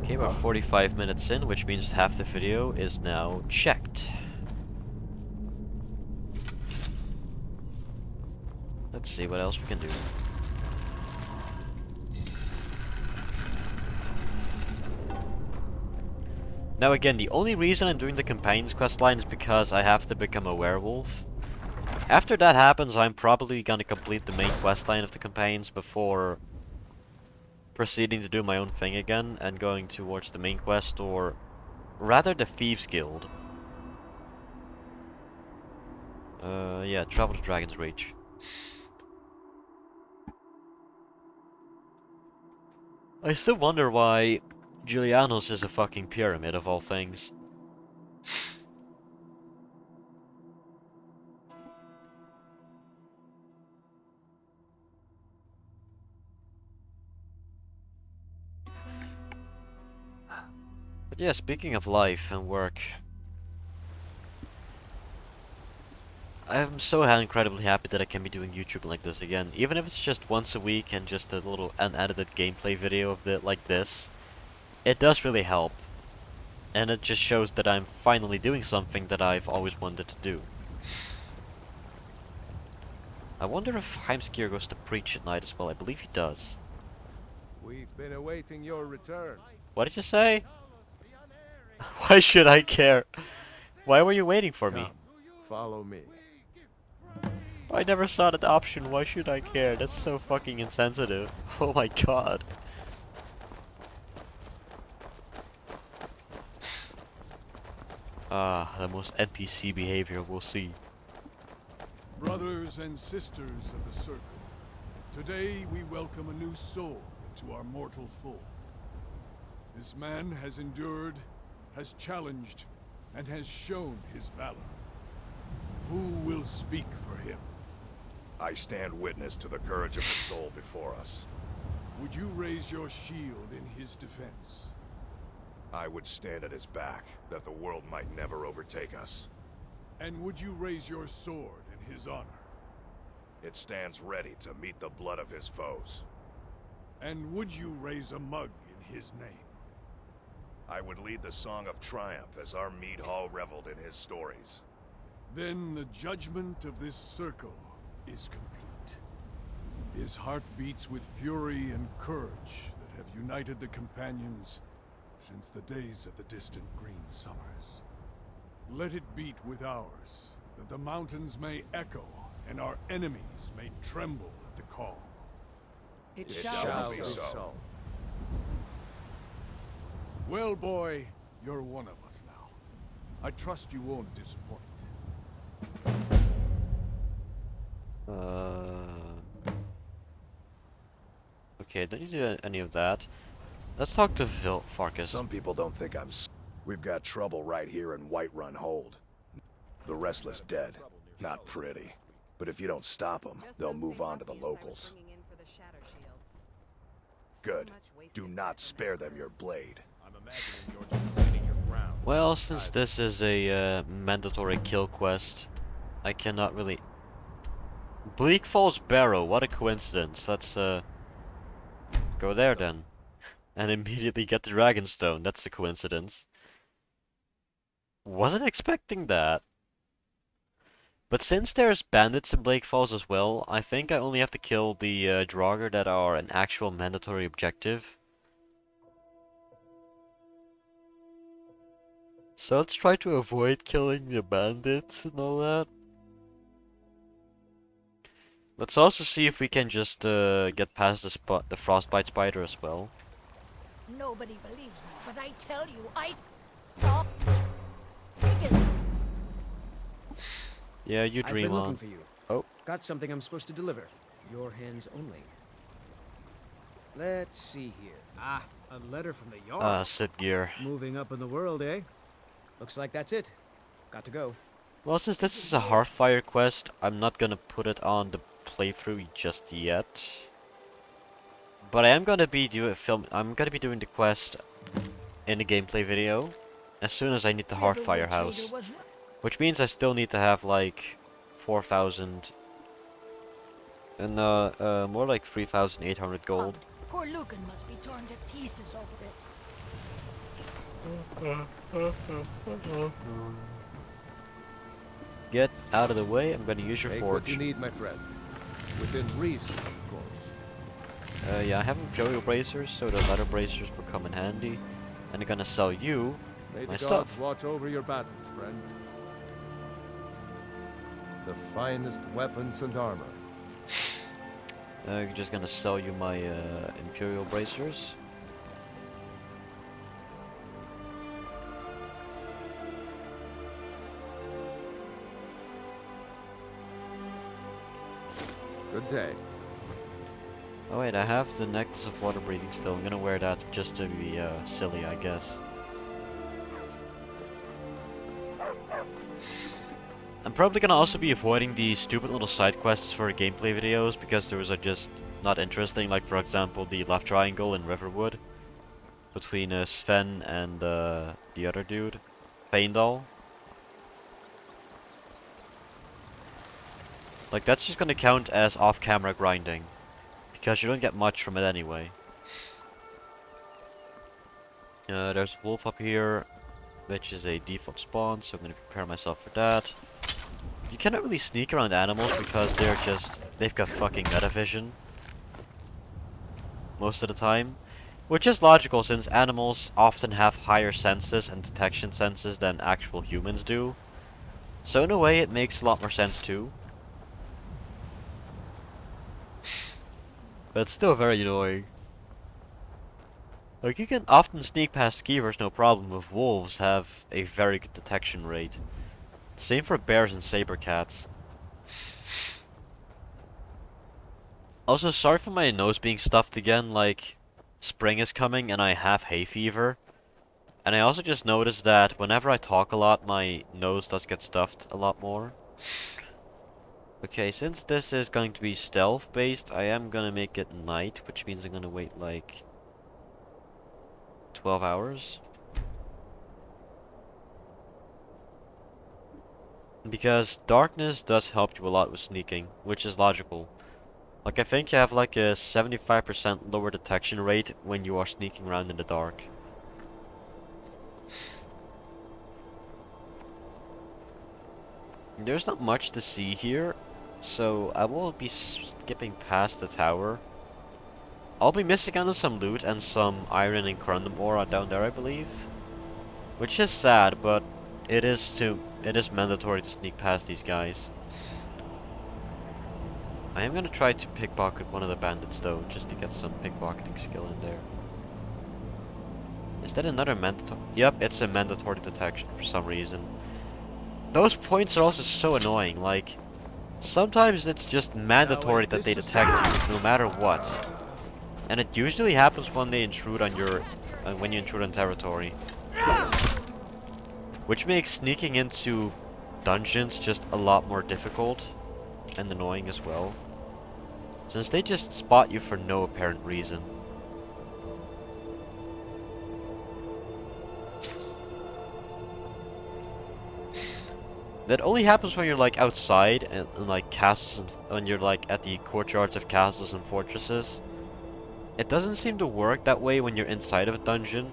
S1: Okay, we're 45 minutes in, which means half the video is now checked. Let's see what else we can do. Now again, the only reason I'm doing the Companions questline is because I have to become a werewolf. After that happens, I'm probably gonna complete the main questline of the Companions before proceeding to do my own thing again and going towards the main quest, or rather the Thieves Guild. Yeah, travel to Dragon's Reach. I still wonder why Julianos is a fucking pyramid of all things. But yeah, speaking of life and work, I'm so incredibly happy that I can be doing YouTube like this again. Even if it's just once a week and just a little unedited gameplay video of it like this, it does really help. And it just shows that I'm finally doing something that I've always wanted to do. I wonder if Heimskir goes to preach at night as well. I believe he does.
S5: We've been awaiting your return.
S1: What did you say? Why should I care? Why were you waiting for me?
S5: Come, follow me.
S1: I never saw that option. Why should I care? That's so fucking insensitive. Oh my god. Ah, the most NPC behavior we'll see.
S4: Brothers and sisters of the Circle, today we welcome a new soul into our mortal fold. This man has endured, has challenged, and has shown his valor. Who will speak for him?
S9: I stand witness to the courage of the soul before us.
S4: Would you raise your shield in his defense?
S9: I would stand at his back, that the world might never overtake us.
S4: And would you raise your sword in his honor?
S9: It stands ready to meet the blood of his foes.
S4: And would you raise a mug in his name?
S9: I would lead the song of triumph as our mead hall reveled in his stories.
S4: Then the judgment of this circle is complete. His heart beats with fury and courage that have united the companions since the days of the distant green summers. Let it beat with ours, that the mountains may echo and our enemies may tremble at the call.
S7: It
S9: shall be so.
S4: Well, boy, you're one of us now. I trust you won't disappoint.
S1: Okay, don't need to do any of that. Let's talk to Farkas.
S9: Some people don't think We've got trouble right here in Whiterun Hold. The Restless dead. Not pretty. But if you don't stop them, they'll move on to the locals. Good. Do not spare them your blade.
S11: I'm imagining you're just standing your ground.
S1: Well, since this is a mandatory kill quest, I cannot really... Bleak Falls Barrow, what a coincidence. Let's go there then. And immediately get the Dragonstone, that's a coincidence. Wasn't expecting that. But since there's bandits in Blake Falls as well, I think I only have to kill the Draugr that are an actual mandatory objective. So let's try to avoid killing the bandits and all that. Let's also see if we can just get past the frostbite spider as well.
S10: Nobody believes me, but I tell you,
S1: Yeah, you
S13: I've
S1: dream
S13: been
S1: on.
S13: looking for you.
S1: Oh.
S13: Got something I'm supposed to deliver. Your hands only. Let's see here. Ah, a letter from the Jarl.
S1: Ah, Sid Gear.
S13: Moving up in the world, eh? Looks like that's it. Got to go.
S1: Well, since this is a Hearthfire quest, I'm not gonna put it on the playthrough just yet. But I am gonna be doing the quest in the gameplay video as soon as I need the Hearthfire house. Which means I still need to have like 4,000 and more like 3,800 gold.
S10: Poor Lucan must be torn to pieces over it.
S1: Get out of the way, I'm gonna use your
S5: Take
S1: forge.
S5: what you need, my friend. Within reason, of course.
S1: Yeah, I have imperial bracers, so the leather bracers will come in handy. And I'm gonna sell you
S5: May the
S1: My
S5: gods
S1: stuff.
S5: watch over your battles, friend. The finest weapons and armor.
S1: You're just gonna sell you my Imperial bracers.
S5: Good day.
S1: Oh wait, I have the necklace of water breathing still. I'm gonna wear that just to be silly, I guess. I'm probably gonna also be avoiding the stupid little side quests for gameplay videos because those are just not interesting. Like for example, the left triangle in Riverwood between Sven and the other dude, Feindal. Like that's just gonna count as off-camera grinding because you don't get much from it anyway. There's a wolf up here, which is a default spawn, so I'm gonna prepare myself for that. You cannot really sneak around animals because they've got fucking meta vision most of the time. Which is logical since animals often have higher senses and detection senses than actual humans do. So in a way it makes a lot more sense too. But it's still very annoying. Like you can often sneak past skeevers no problem, but wolves have a very good detection rate. Same for bears and saber cats. Also, sorry for my nose being stuffed again, like, spring is coming and I have hay fever. And I also just noticed that whenever I talk a lot, my nose does get stuffed a lot more. Okay, since this is going to be stealth based, I am gonna make it night, which means I'm gonna wait like 12 hours. Because darkness does help you a lot with sneaking, which is logical. Like I think you have like a 75% lower detection rate when you are sneaking around in the dark. There's not much to see here, so I will be skipping past the tower. I'll be missing out on some loot and some iron and corundum ore down there, I believe. Which is sad, but it is mandatory to sneak past these guys. I am gonna try to pickpocket one of the bandits though, just to get some pickpocketing skill in there. Is that another mandatory? Yep, it's a mandatory detection for some reason. Those points are also so annoying, like, sometimes it's just mandatory that they detect you, no matter what. And it usually happens when they intrude on your, when you intrude on territory. Which makes sneaking into dungeons just a lot more difficult and annoying as well, since they just spot you for no apparent reason. That only happens when you're like outside and like castles, and when you're like at the courtyards of castles and fortresses. It doesn't seem to work that way when you're inside of a dungeon.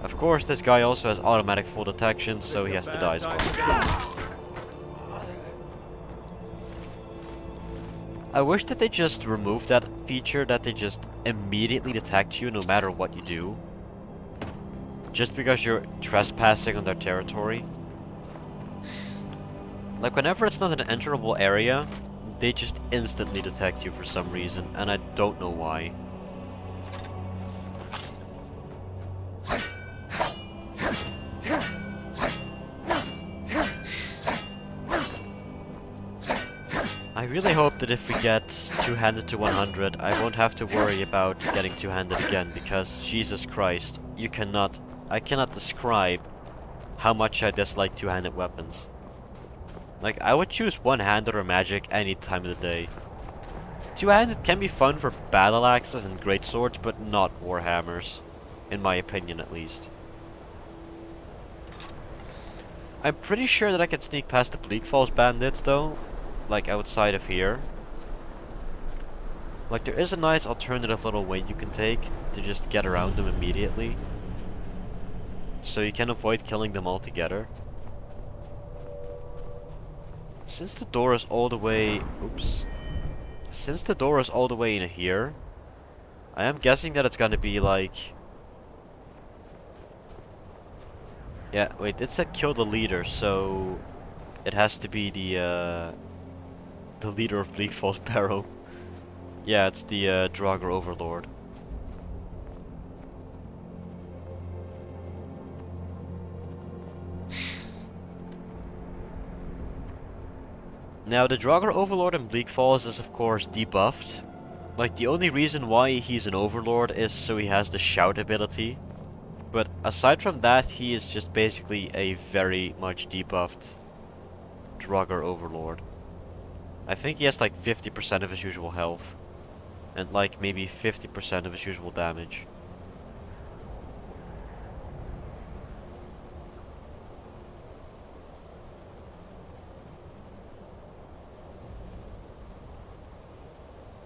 S1: Of course, this guy also has automatic full detection, so he has to die as well. I wish that they just removed that feature, that they just immediately detect you no matter what you do. Just because you're trespassing on their territory. Like whenever it's not an enterable area, they just instantly detect you for some reason, and I don't know why. I really hope that if we get two-handed to 100, I won't have to worry about getting two-handed again, because Jesus Christ, I cannot describe how much I dislike two-handed weapons. Like, I would choose one-handed or magic any time of the day. Two-handed can be fun for battle axes and greatswords, but not warhammers. In my opinion, at least. I'm pretty sure that I can sneak past the Bleak Falls bandits, though. Like, outside of here. Like, there is a nice alternative little way you can take to just get around them immediately. So you can avoid killing them altogether. Since the door is all the way... Oops. Since the door is all the way in here, I am guessing that it's gonna be like... Yeah, wait, it said kill the leader, so... It has to be the leader of Bleak Falls Barrow. Yeah, it's the Draugr Overlord. Now, the Draugr Overlord in Bleak Falls is of course debuffed. Like, the only reason why he's an Overlord is so he has the shout ability. But aside from that, he is just basically a very much debuffed Draugr Overlord. I think he has like 50% of his usual health. And like maybe 50% of his usual damage.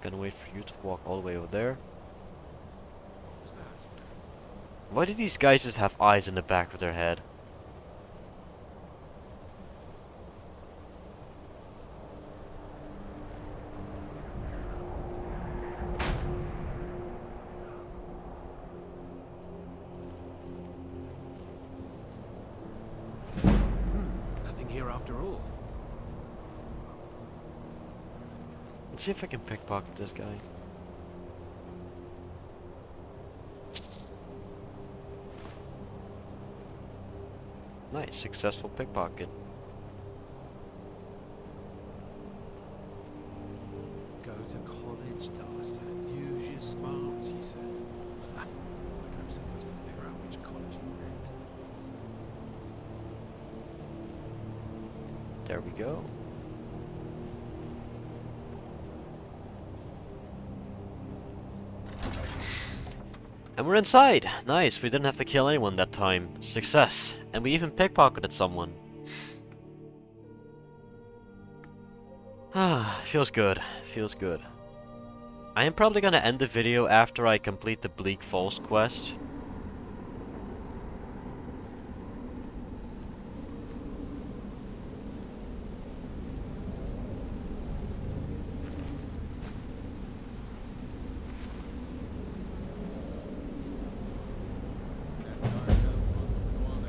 S1: Gonna wait for you to walk all the way over there. Why do these guys just have eyes in the back of their head?
S13: Nothing here after all.
S1: Let's see if I can pickpocket this guy. Nice, successful pickpocket.
S11: Go to college, Darcy. Use your smarts, he said. Like I'm supposed to figure out which college he went.
S1: There we go. And we're inside! Nice, we didn't have to kill anyone that time. Success! And we even pickpocketed someone. Ah, feels good. Feels good. I am probably gonna end the video after I complete the Bleak Falls quest.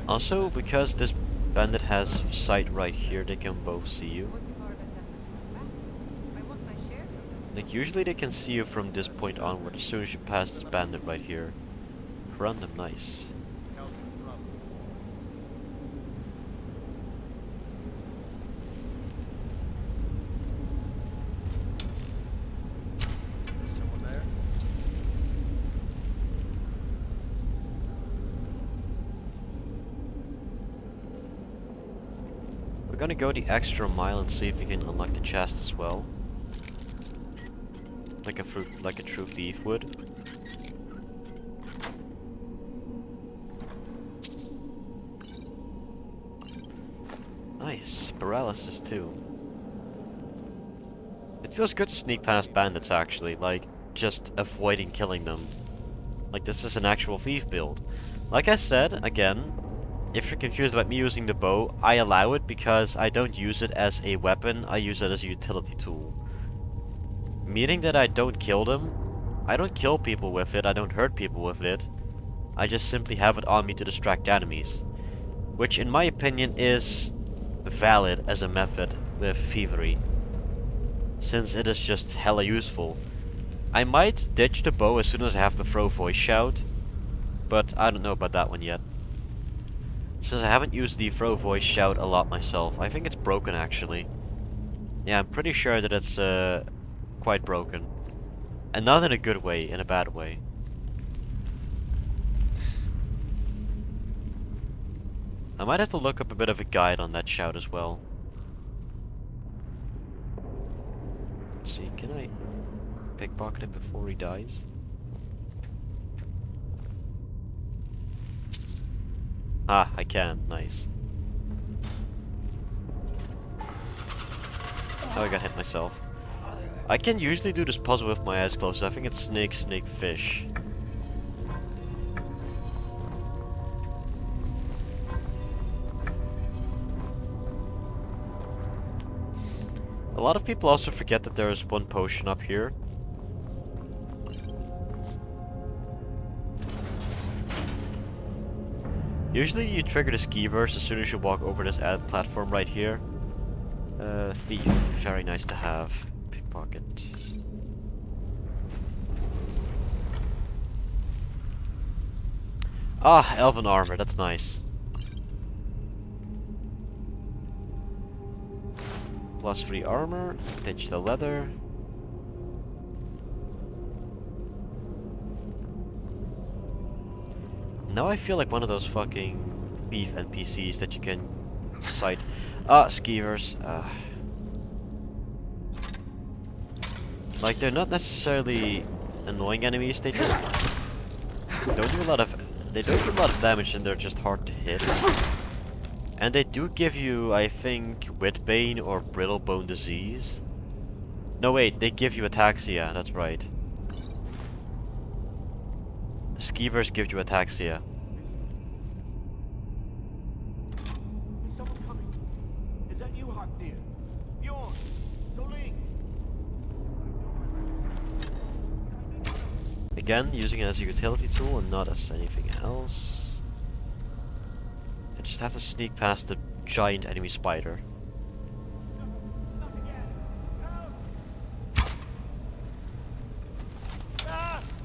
S1: Also, because this bandit has sight right here, they can both see you. Like, usually they can see you from this point onward, as soon as you pass this bandit right here. Run them nice.
S5: Someone there?
S1: We're gonna go the extra mile and see if we can unlock the chest as well. Like a true thief would. Nice, paralysis too. It feels good to sneak past bandits actually, like just avoiding killing them. Like this is an actual thief build. Like I said, again, if you're confused about me using the bow, I allow it because I don't use it as a weapon, I use it as a utility tool. Meaning that I don't kill them. I don't kill people with it, I don't hurt people with it. I just simply have it on me to distract enemies. Which in my opinion is valid as a method with thievery. Since it is just hella useful. I might ditch the bow as soon as I have to throw voice shout. But I don't know about that one yet. Since I haven't used the throw voice shout a lot myself. I think it's broken actually. Yeah, I'm pretty sure that it's quite broken. And not in a good way, in a bad way. I might have to look up a bit of a guide on that shout as well. Let's see, can I pickpocket him before he dies? Ah, I can, nice. Oh, I got hit myself. I can usually do this puzzle with my eyes closed. I think it's snake, snake, fish. A lot of people also forget that there is one potion up here. Usually you trigger the ski burst as soon as you walk over this ad platform right here. Thief, very nice to have. Pickpocket. Ah, elven armor, that's nice. Plus 3 armor, digital leather. Now I feel like one of those fucking thief NPCs that you can sight. Skeevers. Like, they're not necessarily annoying enemies, they just don't do a lot of damage, and they're just hard to hit. And they do give you, I think, Witbane or Brittle Bone Disease. No wait, they give you Ataxia, that's right. Skeevers give you Ataxia.
S2: Is someone coming? Is that you, Haknir? Bjorn? Soling?
S1: Again, using it as a utility tool and not as anything else. I just have to sneak past the giant enemy spider.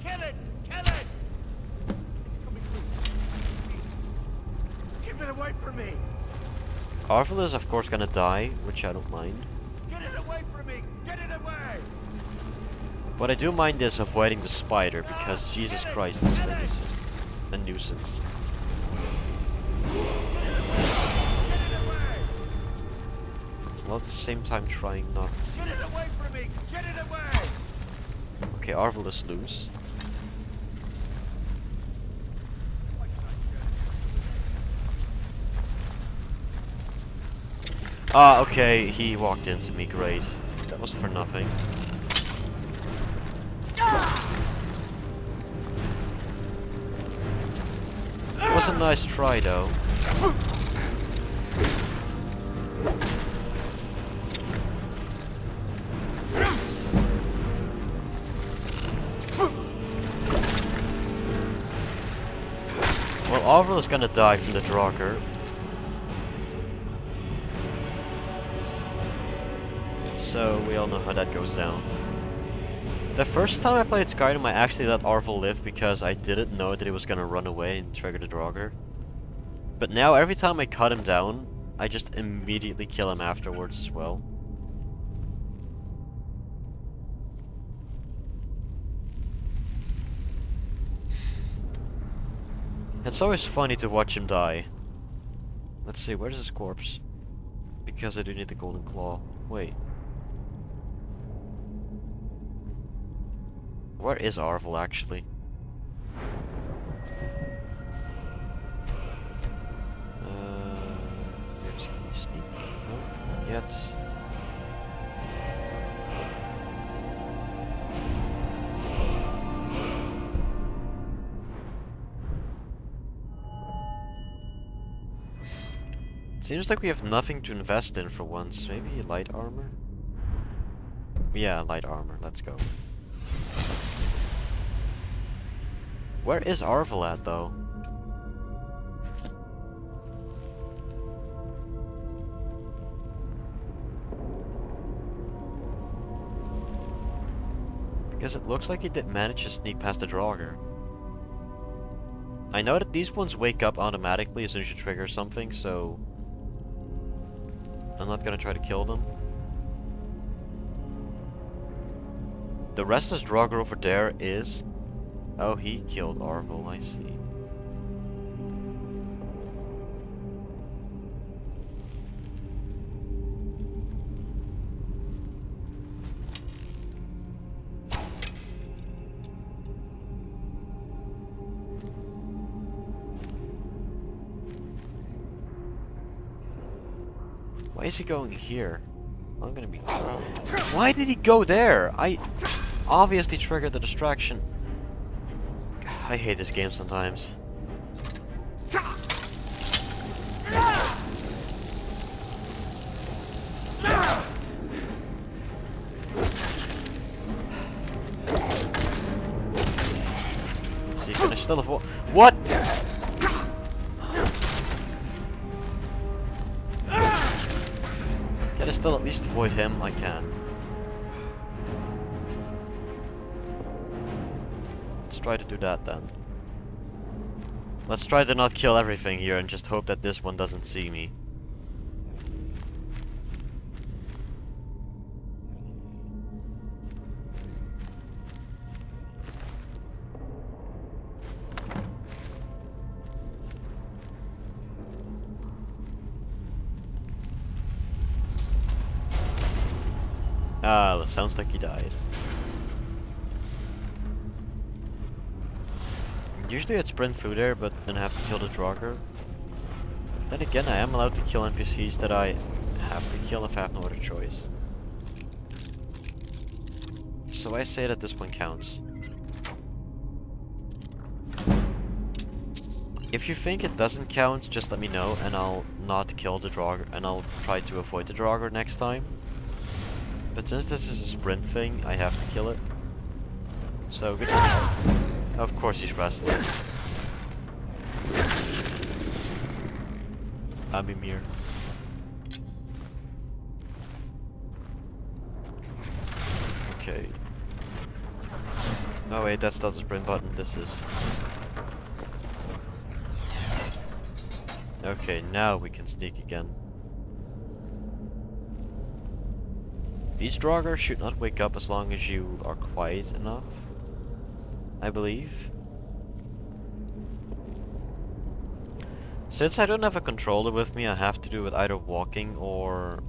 S2: Kill it! Kill it! It's coming through. Keep it away from me!
S1: Arvel is of course gonna die, which I don't mind.
S2: Get it away from me! Get it away!
S1: What I do mind is avoiding the spider, because Jesus Christ, this thing is just a nuisance. While at the same time trying not to.
S2: Get it away from me! Get it away!
S1: Okay, Arvel is loose. Ah, okay, he walked into me, great. That was for nothing. It was a nice try, though. Well, Arvel is gonna die from the Draugr. So we all know how that goes down. The first time I played Skyrim, I actually let Arvel live because I didn't know that he was gonna run away and trigger the Draugr. But now every time I cut him down, I just immediately kill him afterwards as well. It's always funny to watch him die. Let's see, where's his corpse? Because I do need the golden claw. Wait. Where is Arvel actually? Here's the sneak. Nope, not yet. Seems like we have nothing to invest in for once. Maybe light armor? Yeah, light armor. Let's go. Where is Arvel at, though? Because it looks like he did manage to sneak past the Draugr. I know that these ones wake up automatically as soon as you trigger something, so I'm not gonna try to kill them. The restless Draugr over there is... Oh, he killed Arvel, I see. Why is he going here? I'm gonna be... Why did he go there? I obviously triggered the distraction. I hate this game sometimes. Let's see, can I still avoid... What?! Can I still at least avoid him? I can. Let's try to do that then. Let's try to not kill everything here and just hope that this one doesn't see me. Ah, sounds like he died. Usually I'd sprint through there, but then have to kill the Draugr. Then again, I am allowed to kill NPCs that I have to kill if I have no other choice. So I say that this one counts. If you think it doesn't count, just let me know and I'll not kill the Draugr and I'll try to avoid the Draugr next time. But since this is a sprint thing, I have to kill it. So good job. Of course he's restless. Amimir. Okay. Oh wait, that's not the sprint button, this is. Okay, now we can sneak again. These Draugr should not wake up as long as you are quiet enough, I believe. Since I don't have a controller with me, I have to do it either walking or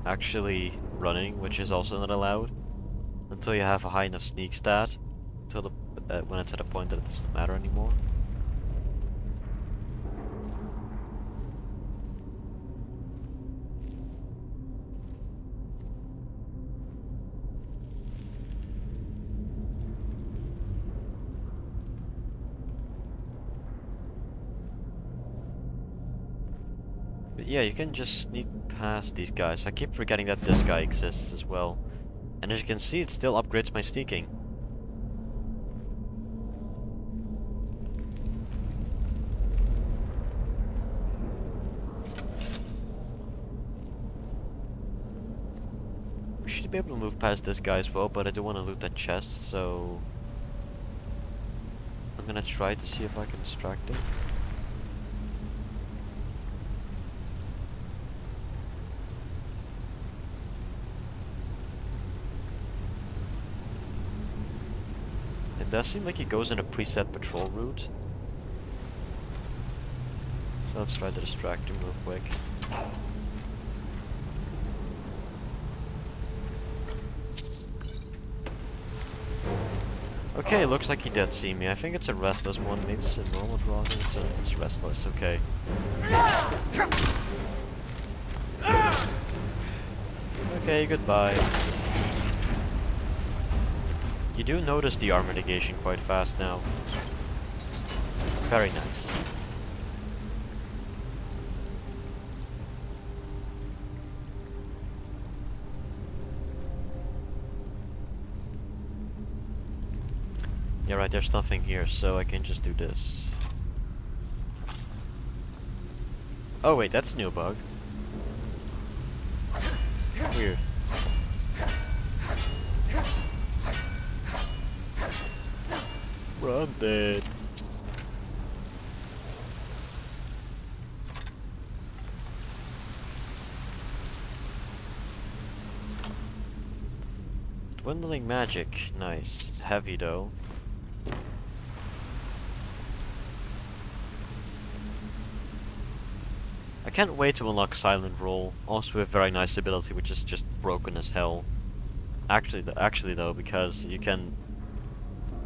S1: actually running, which is also not allowed until you have a high enough sneak stat, until when it's at a point that it doesn't matter anymore. But yeah, you can just sneak past these guys. I keep forgetting that this guy exists as well. And as you can see, it still upgrades my sneaking. We should be able to move past this guy as well, but I do want to loot that chest, so I'm gonna try to see if I can distract him. It does seem like he goes in a preset patrol route. So let's try to distract him real quick. Okay, looks like he did see me. I think it's a restless one. Maybe it's a normal Draugr. It's restless, okay. Okay, goodbye. You do notice the armor negation quite fast now. Very nice. Yeah, right, there's nothing here, so I can just do this. Oh wait, that's a new bug. Weird. I'm dead. Dwindling magic. Nice. Heavy though. I can't wait to unlock Silent Roll. Also a very nice ability which is just broken as hell. Actually though, because you can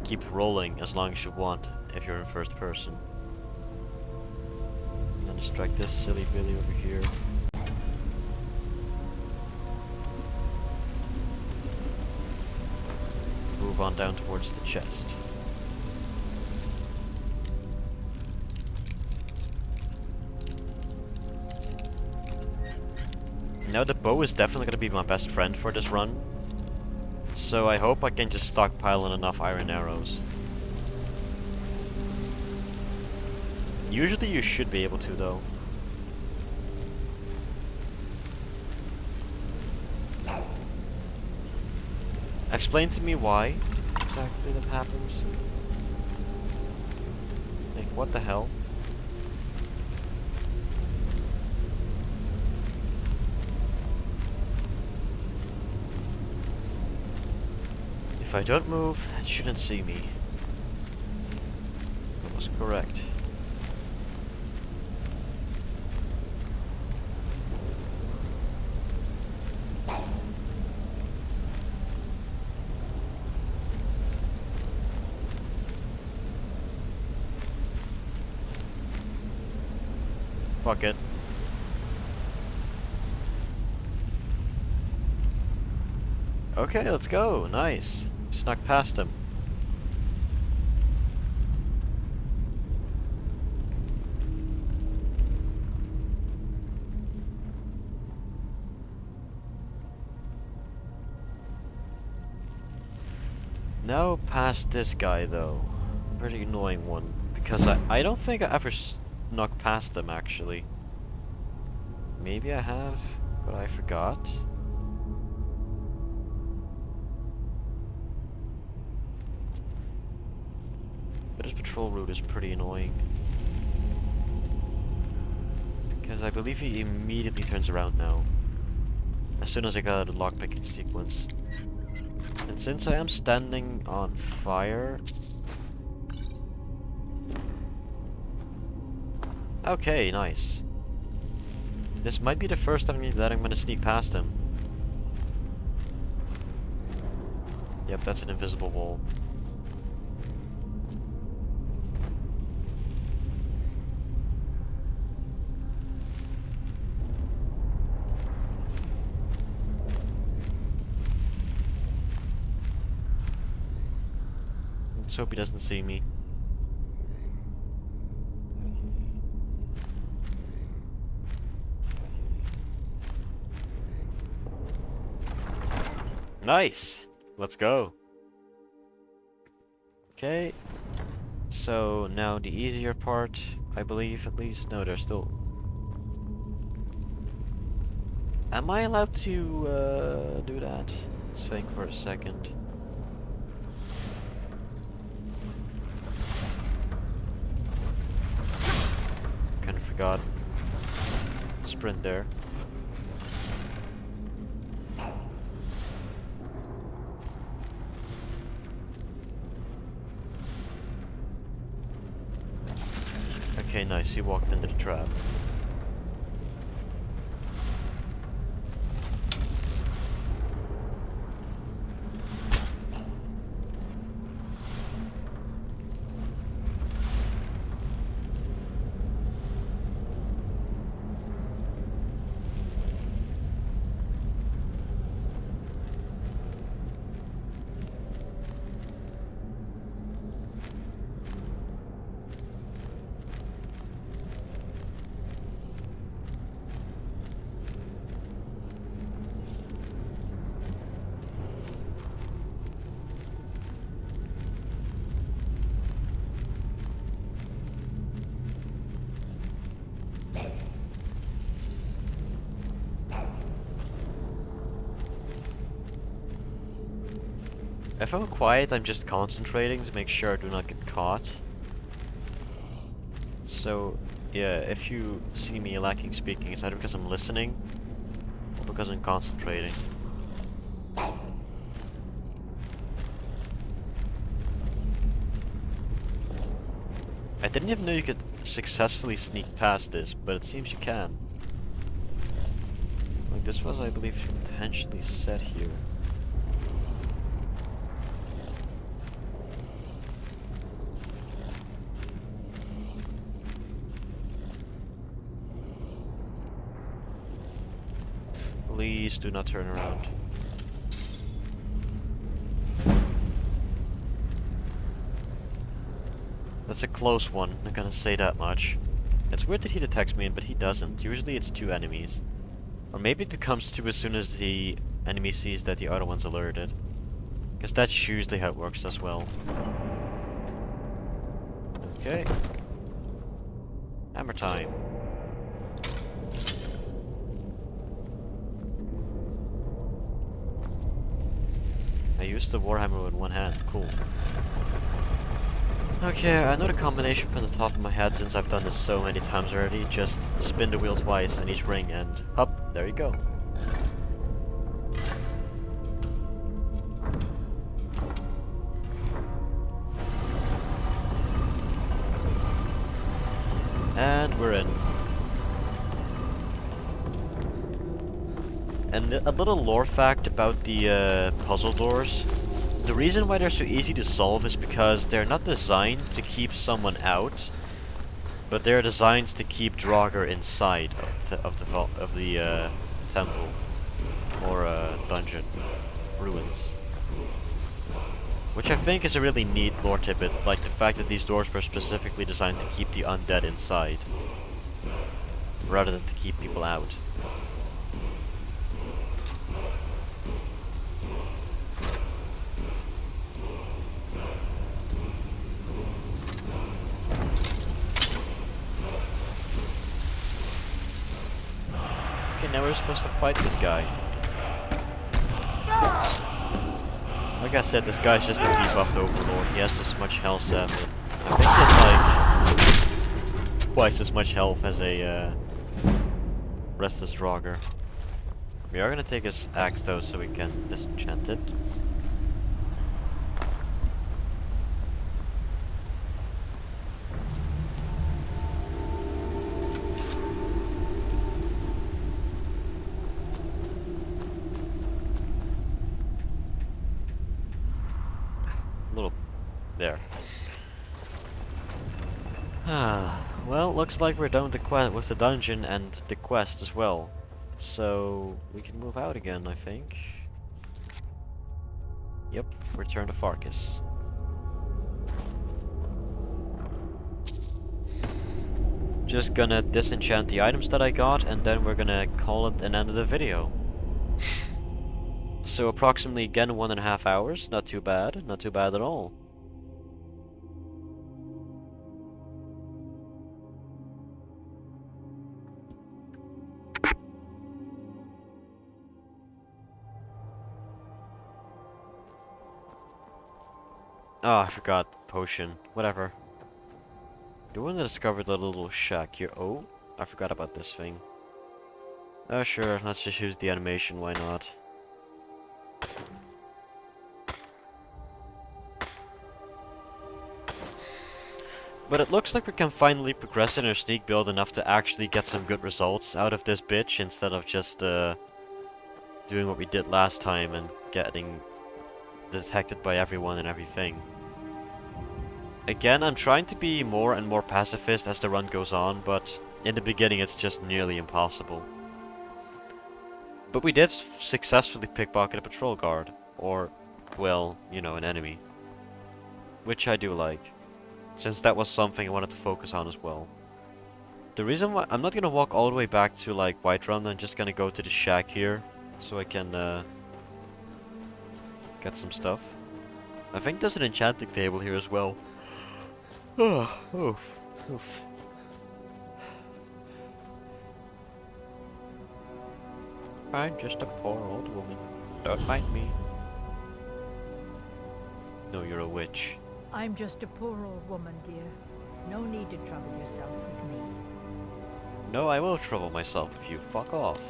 S1: keep rolling as long as you want if you're in first person. I'm gonna distract this silly Billy over here. Move on down towards the chest. Now the bow is definitely gonna be my best friend for this run. So I hope I can just stockpile in enough iron arrows. Usually you should be able to though. Explain to me why exactly that happens. Like, what the hell? If I don't move, it shouldn't see me. That was correct. Fuck it. Okay, let's go. Nice. Snuck past him. Now past this guy though. Pretty annoying one. Because I don't think I ever snuck past him actually. Maybe I have, but I forgot. But his patrol route is pretty annoying. Because I believe he immediately turns around now. As soon as I got out of the lockpicking sequence. And since I am standing on fire... Okay, nice. This might be the first time that I'm gonna sneak past him. Yep, that's an invisible wall. Let's hope he doesn't see me. Nice! Let's go. Okay. So now the easier part, I believe at least. No, there's still... Am I allowed to do that? Let's think for a second. Kinda forgot. Sprint there. Okay, nice. He walked into the trap. If I'm quiet, I'm just concentrating to make sure I do not get caught. So, yeah, if you see me lacking speaking, it's either because I'm listening or because I'm concentrating. I didn't even know you could successfully sneak past this, but it seems you can. Like, this was, I believe, intentionally set here. Please do not turn around. That's a close one, I'm gonna say that much. It's weird that he detects me, but he doesn't. Usually it's two enemies. Or maybe it becomes two as soon as the enemy sees that the other one's alerted. Because that's usually how it works as well. Okay. Hammer time. Now use the Warhammer with one hand. Cool. Okay, I know the combination from the top of my head since I've done this so many times already. Just spin the wheel twice on each ring and up, there you go. And we're in. And a little lore fact about the puzzle doors. The reason why they're so easy to solve is because they're not designed to keep someone out, but they're designed to keep Draugr inside of the temple or dungeon ruins. Which I think is a really neat lore tidbit, like the fact that these doors were specifically designed to keep the undead inside, rather than to keep people out. Okay, now we're supposed to fight this guy. Like I said, this guy's just a debuffed overlord. He has as much health as I think he has like twice as much health as a restless Draugr. We are gonna take his axe though, so we can disenchant it. There. Well, looks like we're done with the dungeon and the quest as well. So we can move out again, I think. Yep, return to Farkas. Just gonna disenchant the items that I got, and then we're gonna call it an end of the video. So approximately again 1.5 hours. Not too bad. Not too bad at all. Oh, I forgot potion. Whatever. Do you want to discover the little shack here? Oh, I forgot about this thing. Oh, sure. Let's just use the animation. Why not? But it looks like we can finally progress in our sneak build enough to actually get some good results out of this bitch instead of just doing what we did last time and getting detected by everyone and everything. Again, I'm trying to be more and more pacifist as the run goes on, but in the beginning it's just nearly impossible. But we did successfully pickpocket a patrol guard, or, well, you know, an enemy. Which I do like, since that was something I wanted to focus on as well. The reason why I'm not gonna walk all the way back to like Whiterun, I'm just gonna go to the shack here, so I can get some stuff. I think there's an enchanting table here as well. Oh, oof, oof. I'm just a poor old woman. Don't mind me. No, you're a witch.
S10: I'm just a poor old woman, dear. No need to trouble yourself with me.
S1: No, I will trouble myself with you. Fuck off.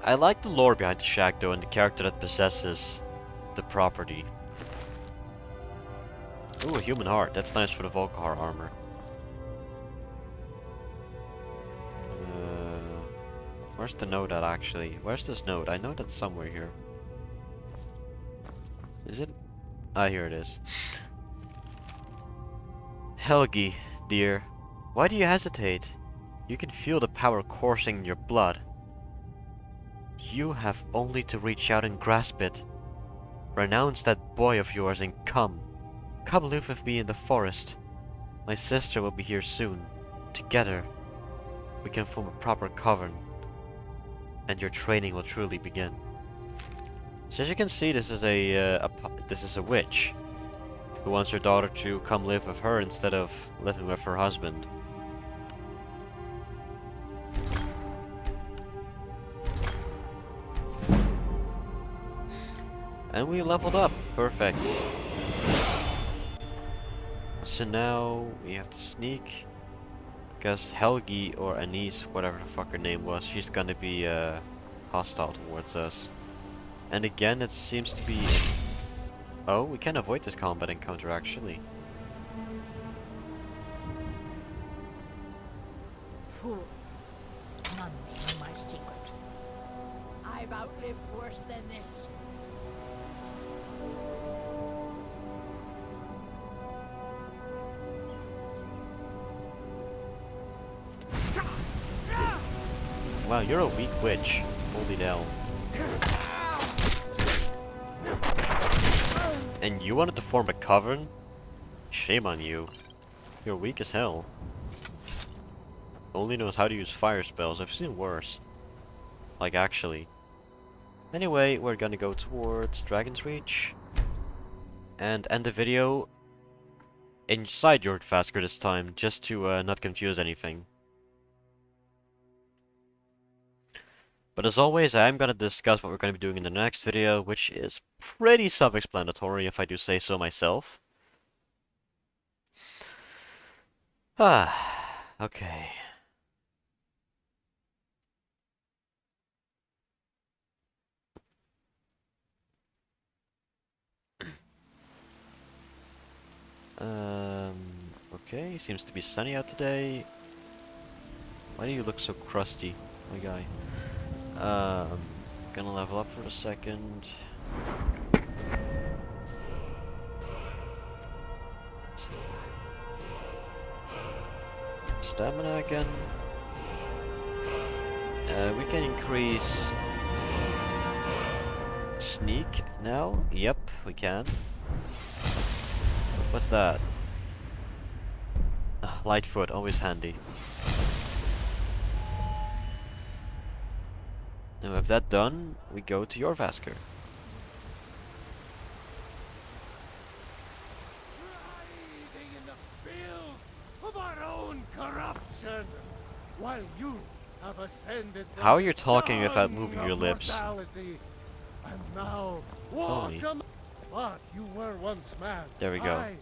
S1: I like the lore behind the shack though, and the character that possesses the property. Ooh, a human heart. That's nice for the Volkihar armor. Where's the note at actually? Where's this note? I know that's somewhere here. Is it? Ah, here it is. Helgi, dear, why do you hesitate? You can feel the power coursing in your blood. You have only to reach out and grasp it. Renounce that boy of yours and come. Come live with me in the forest. My sister will be here soon. Together, we can form a proper coven, and your training will truly begin. So as you can see, this is a witch who wants her daughter to come live with her instead of living with her husband. And we leveled up. Perfect. So now we have to sneak. Because Helgi or Anise, whatever the fuck her name was, she's gonna be hostile towards us. And again, it seems to be... Oh, we can avoid this combat encounter actually.
S10: Fool. None may know my secret. I've outlived worse than this.
S1: Wow, you're a weak witch. Holy hell. And you wanted to form a coven? Shame on you. You're weak as hell. Only knows how to use fire spells. I've seen worse. Like, actually. Anyway, we're gonna go towards Dragon's Reach. And end the video inside Yorkvasker this time, just to not confuse anything. But as always, I am going to discuss what we're going to be doing in the next video, which is pretty self-explanatory if I do say so myself. Okay. Okay, seems to be sunny out today. Why do you look so crusty, my guy? Gonna level up for a second. Stamina again. We can increase sneak now. Yep, we can. What's that? Lightfoot, always handy. And with that done, we go to Yorkvasker.
S5: Writhing in the filth of our own corruption, while you have ascended.
S1: How are you talking without moving your lips?
S5: Mortality, and now
S1: Tell me.
S5: walk but you were once man.
S1: There we go.
S5: Aye,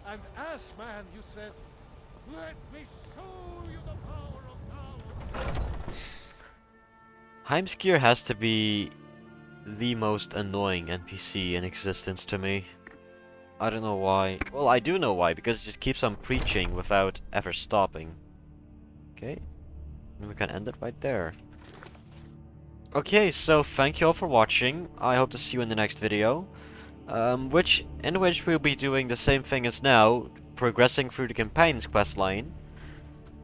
S5: and as man, you said, "Let me show you the power of Taoism."
S1: Heimskir has to be the most annoying NPC in existence to me. I don't know why. Well, I do know why, because it just keeps on preaching without ever stopping. Okay. And we can end it right there. Okay, so thank you all for watching. I hope to see you in the next video. In which we'll be doing the same thing as now, progressing through the Companion's quest line.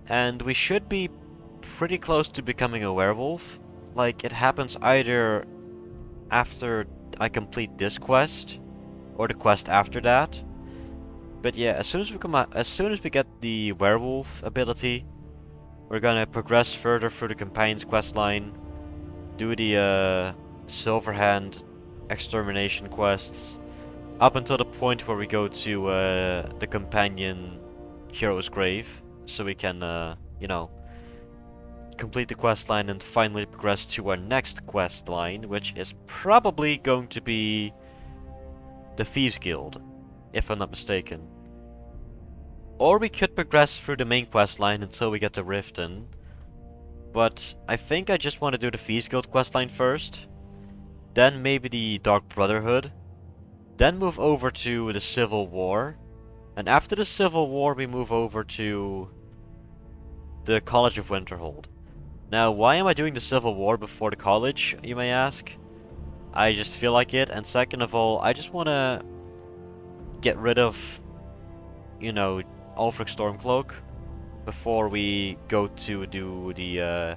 S1: And we should be pretty close to becoming a werewolf. Like, it happens either after I complete this quest, or the quest after that. But yeah, as soon as we get the werewolf ability, we're gonna progress further through the Companion's quest line, do the Silverhand extermination quests, up until the point where we go to the Companion Hero's Grave, so we can, you know, complete the quest line and finally progress to our next quest line, which is probably going to be the Thieves Guild, if I'm not mistaken. Or we could progress through the main quest line until we get to Riften. But I think I just want to do the Thieves Guild quest line first, then maybe the Dark Brotherhood, then move over to the Civil War, and after the Civil War we move over to the College of Winterhold. Now, why am I doing the Civil War before the college, you may ask? I just feel like it, and second of all, I just want to get rid of, you know, Ulfric Stormcloak before we go to do the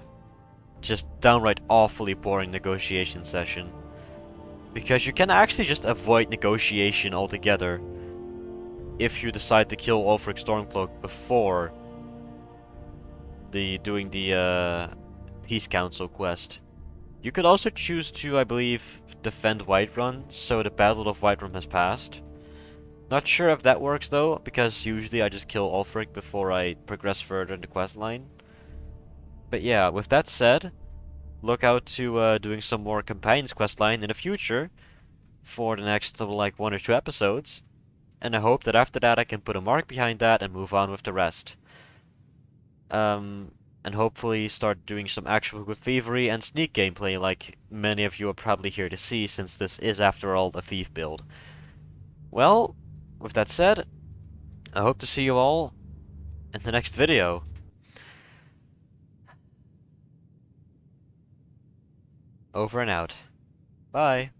S1: just downright awfully boring negotiation session. Because you can actually just avoid negotiation altogether if you decide to kill Ulfric Stormcloak before doing the Peace Council quest. You could also choose to, I believe, defend Whiterun, so the Battle of Whiterun has passed. Not sure if that works though, because usually I just kill Ulfric before I progress further in the quest line. But yeah, with that said, look out to doing some more Companion's quest line in the future. for the next like 1 or 2 episodes, and I hope that after that I can put a mark behind that and move on with the rest. And hopefully start doing some actual good thievery and sneak gameplay like many of you are probably here to see, since this is after all a thief build. Well, with that said, I hope to see you all in the next video. Over and out. Bye.